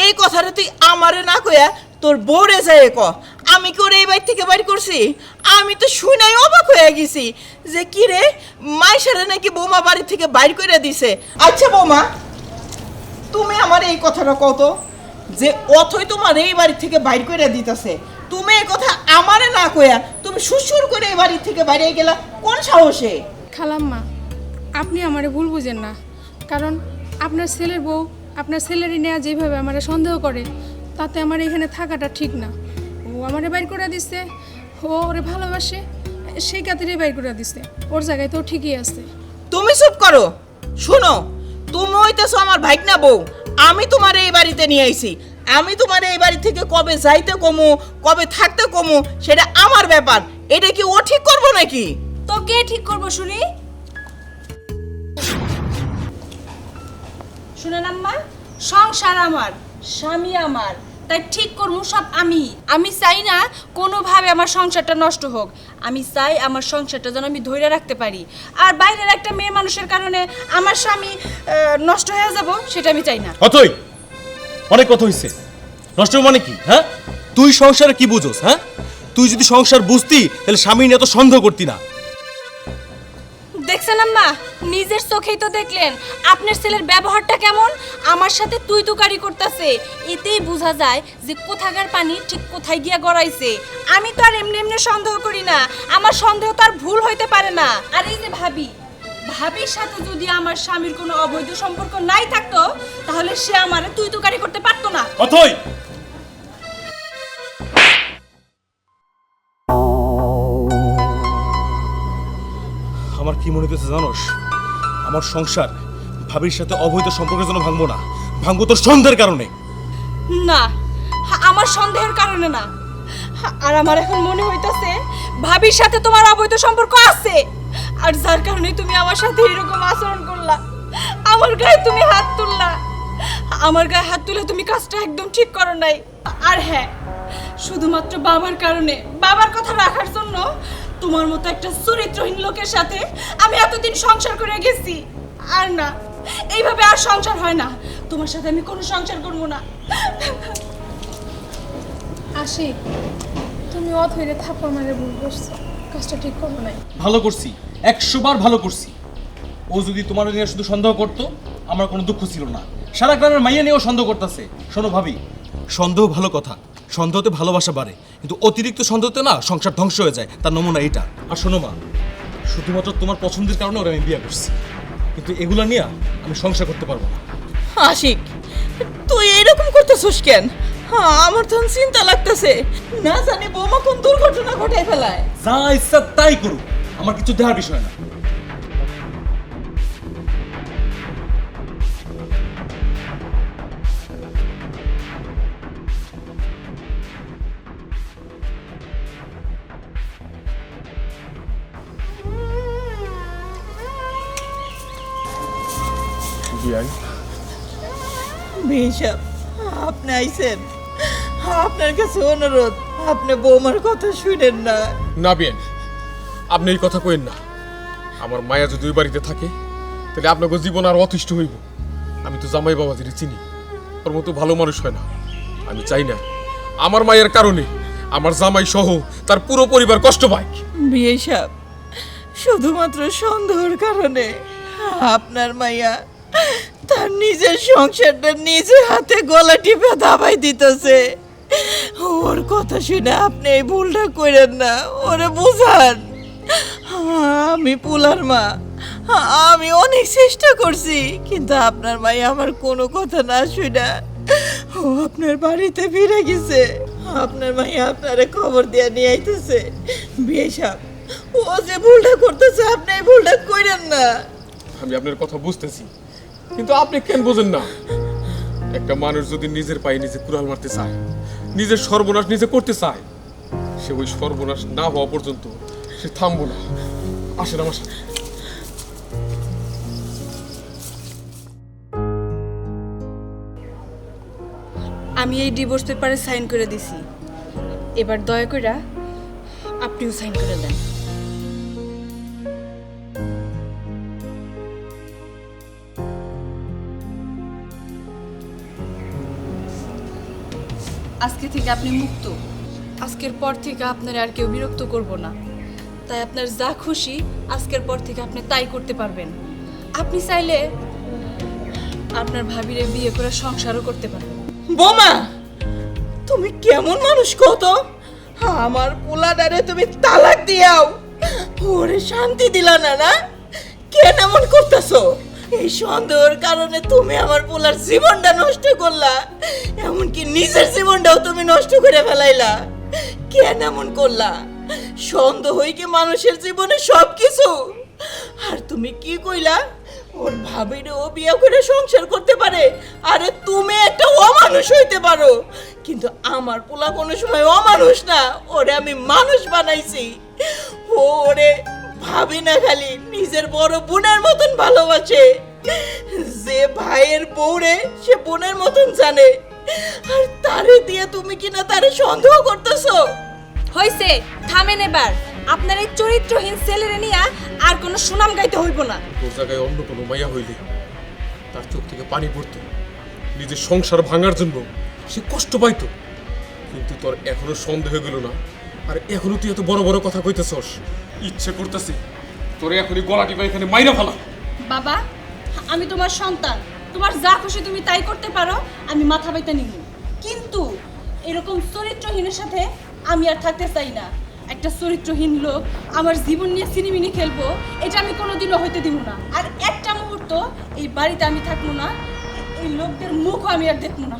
এই কথাটা তুই আমারে না কইয়া তোর বউরে যায় ক। আমি কি ওরে এই বাড়ি থেকে বাইর করছি? আমি তো শুনাই অবাক হয়ে গেছি যে কি রে, মাইশারে নাকি বৌমা বাড়ি থেকে বাইর করে দিছে। আচ্ছা বৌমা, তুমি আমার এই কথাটা কত যে অথই তোমার এই বাড়ি থেকে বাইর করে দিতেছে, তুমি এই কথা আমারে না কইয়া তুমি সুসুর করে এই বাড়ি থেকে বাইরে গেলা কোন সাহসে? খালাম্মা, আপনি আমারে ভুল বুঝেন না। কারণ আপনার ছেলের বউ আপনার ছেলের নেয়া যেভাবে আমারে সন্দেহ করে, তাতে আমার এখানে থাকাটা ঠিক না। ও আমারে বাইর করে দিচ্ছে, ও ওরে ভালোবাসে, সেই খাতিরে বাইর করে দিচ্ছে। ওর জায়গায় তো ঠিকই আছে। তুমি চুপ করো। শুনো, তুমি হইতেছো আমার ভাইকনা বউ, আমি তোমার এই বাড়িতে নিয়ে আইছি। আমি তোমার এই বাড়ি থেকে কবে যাইতে কমু, কবে থাকতে কমু, সেটা আমার ব্যাপার। এটা কি ও ঠিক করবো নাকি? তো কে ঠিক করবো শুনি? শুনেন আম্মা, সংসার আমার, স্বামী আমার, তাই ঠিক করবো সব আমি। আমি চাই না কোনোভাবে আমার সংসারটা নষ্ট হোক। আমি চাই আমার সংসারটা যেন আমি ধরে রাখতে পারি। আর বাইরের একটা মেয়ে মানুষের কারণে আমার স্বামী নষ্ট হয়ে যাব, সেটা আমি চাই না। অতই অনেক কথা হইছে। নষ্ট মানে কি? হ্যাঁ, তুই সংসারে কি বুঝোস? হ্যাঁ, তুই যদি সংসার বুঝতি তাহলে স্বামী নিয়ে এত সন্দেহ করতি না। দেখছেন আম্মা, নিজের চোখেই তো দেখলেন আপনার ছেলের ব্যবহারটা কেমন। আমার সাথে তুই তুকারি করতেছে, এতেই বোঝা যায় যে কোথাকার পানি ঠিক কোথায় গিয়া গড়াইছে। আমি তো আর এমনি এমনি সন্দেহ করি না, আমার সন্দেহ তো আর ভুল হইতে পারে না। আর এই যে ভাবির সাথে যদি আমার স্বামীর কোনো অবৈধ সম্পর্ক নাই থাকতো, তাহলে সে আমারে তুই তুকারি করতে পারতো না। অথই, আমার কি মনে হইতেছে জানোস? আমার সংসার ভাবির সাথে অবৈধ সম্পর্কের জন্য ভাঙবো না, ভাঙবো তোর সন্দেহের কারণে। না, আমার সন্দেহের কারণে না। আর আমার এখন মনে হইতাছে ভাবির সাথে তোমার অবৈধ সম্পর্ক আছে, আর যার কারণে তুমি আমার সাথে এরকম আচরণ করলা, আমার গায়ে তুমি হাত তুললা। আমার গায়ে হাত তুলে তুমি কাজটা একদম ঠিক করো নাই। আর হ্যাঁ, শুধুমাত্র বাবার কারণে, বাবার কথা রাখার জন্য তোমার মতো একটা চরিত্রহীন লোকের সাথে আমি এতদিন সংসার করে গেছি। আর না, এইভাবে আর সংসার হয় না। তোমার সাথে আমি কোনো সংসার করবো না। আশিক, তুমি অথৈরে থাপ্পড় মারে ভুল করছো, কাজটা ঠিক করো নাই। ভালো করছি, 100 বার ভালো করছি। ও যদি তোমার নিয়ে শুধু সন্দেহ করতো, আমার কোনো দুঃখ ছিল না। সারা গ্রামের মাইয়া নিয়েও সন্দেহ করতেছে। শোনো ভাবি, সন্দেহ ভালো কথা, সন্দেহতে ভালোবাসা বাড়ে, কিন্তু অতিরিক্ত সন্দেহতে না সংসার ধ্বংস হয়ে যায়। তার নমুনা এটা। আর শোনো মা, শুধুমাত্র তোমার পছন্দের কারণে ওরা আমি বিয়ে করছি, কিন্তু এগুলা নিয়ে আমি সংসার করতে পারবো না। আশিক, তুই এরকম করতেছিস কেন? আমার তো চিন্তা লাগতেছে, না জানি বৌমা কোন দুর্ঘটনা ঘটাই ফেলায়। যা ইচ্ছা তাই করুক, আমার কিছু দেওয়ার বিষয় না। বিশাপ, আপনি আইছেন, আপনার কাছে অনুরোধ, আপনি বৌমার কথা শুনেন না। না বিয়েন, আপনি এই কথা কইেন না। আমার মায়া যদি ওই বাড়িতে থাকে, তাহলে আপনাকে জীবন আর অতিষ্ঠ হইব। আমি তো জামাই বাবাজিরে চিনি, ওর মতো ভালো মানুষ হয় না। আমি চাই না আমার মায়ের কারণে আমার জামাই সহ তার পুরো পরিবার কষ্ট পায়। বিশাপ, শুধুমাত্র সন্দেহের কারণে আপনার মাইয়া তার নিজের সংসারটা নিজের হাতে গলা টিপে দাবাই দিতেছে। ওর কথা শুনে আপনি এই ভুলটা করেন না, ওরে বুঝান। আমি পুলার মা, আমি অনেক চেষ্টা করছি, কিন্তু আপনার মাই আমার কোনো কথা না শুনে ও আপনার বাড়িতে ফিরে গেছে। আপনার মাই আপনারে খবর দিয়ে নিয়ে আইতেছে। বিয়ে সাহেব, ও যে ভুলটা করতেছে আপনি এই ভুলটা করেন না। আমি আপনার কথা বুঝতেছি, কিন্তু আপনি কেন বোঝেন না? একটা মানুষ যদি নিজের পায়ে নিজে কুড়াল মারতে চায়, নিজের সর্বনাশ নিজে করতে চায়, সে ওই সর্বনাশ না হওয়া পর্যন্ত সে থামবো না। আসেন আমার সাথে। আমি এই ডিভোর্স পেপারে সাইন করে দিছি, এবার দয়া করে আপনিও সাইন করে দেন। আজকে থেকে আপনি মুক্ত। আজকের পর থেকে আপনার আর কেউ বিরক্ত করব না। তাই আপনার যা খুশি আজকের পর থেকে আপনি তাই করতে পারবেন। আপনি চাইলে আপনার ভাবিরে বিয়ে করে সংসারও করতে পারবেন। বোমা, তুমি কেমন মানুষ কত? আমার পোলাডারে তুমি তালাক দিয়াও ওরে শান্তি দিলা না, না? কেন এমন করতেছো? এই সন্দেহের কারণে তুমি আমার পোলার জীবনটা নষ্ট করলা, এমনকি নিজের জীবনটাও তুমি নষ্ট করে ফেলাইলা। কেন এমন করলা? সন্দেহই কি মানুষের জীবনে সবকিছু? আর তুমি কি কইলা ওর ভাবিরে ও বিয়ে করে সংসার করতে পারে? আরে তুমি একটা অমানুষ হইতে পারো, কিন্তু আমার পোলা কোনো সময় অমানুষ না, ওরে আমি মানুষ বানাইছি। ওরে ভাবি না খালি নিজের বড় বোনের মতন ভালোবাসে, যে ভাইয়ের বউরে সে বোনের মতন জানে, আর তারে দিয়ে তুমি কিনা তারে সন্দেহ করতেছো। হইছে, থামেন এবার। আপনার এই চরিত্রহীন ছেলেরে নিয়ে আর কোনো সুনাম গাইতে হইব না। তোর জায়গায় অন্য কোনো মাইয়া হইলে তার চোখ থেকে পানি পড়তো, নিজের সংসার ভাঙার জন্য সে কষ্ট পাইতো, কিন্তু তোর এখনো সন্দেহ গেল না। আর এখনো তুই এত বড় বড় কথা কইতেছস। ইচ্ছে করতেছে তোরে এখনই গলা টিপা এখানে মাইরা ফেলা। বাবা, আমি তোমার সন্তান, তোমার যা খুশি তুমি তাই করতে পারো, আমি মাথা বাইতে নিব। কিন্তু এরকম চরিত্রহীনের সাথে আমি আর থাকতে চাই না। একটা চরিত্রহীন লোক আমার জীবন নিয়ে সিনেমিনি খেলবো, এটা আমি কোনোদিনও হইতে দিব না। আর একটা মুহূর্ত এই বাড়িতে আমি থাকবো না, এই লোকদের মুখও আমি আর দেখবো না।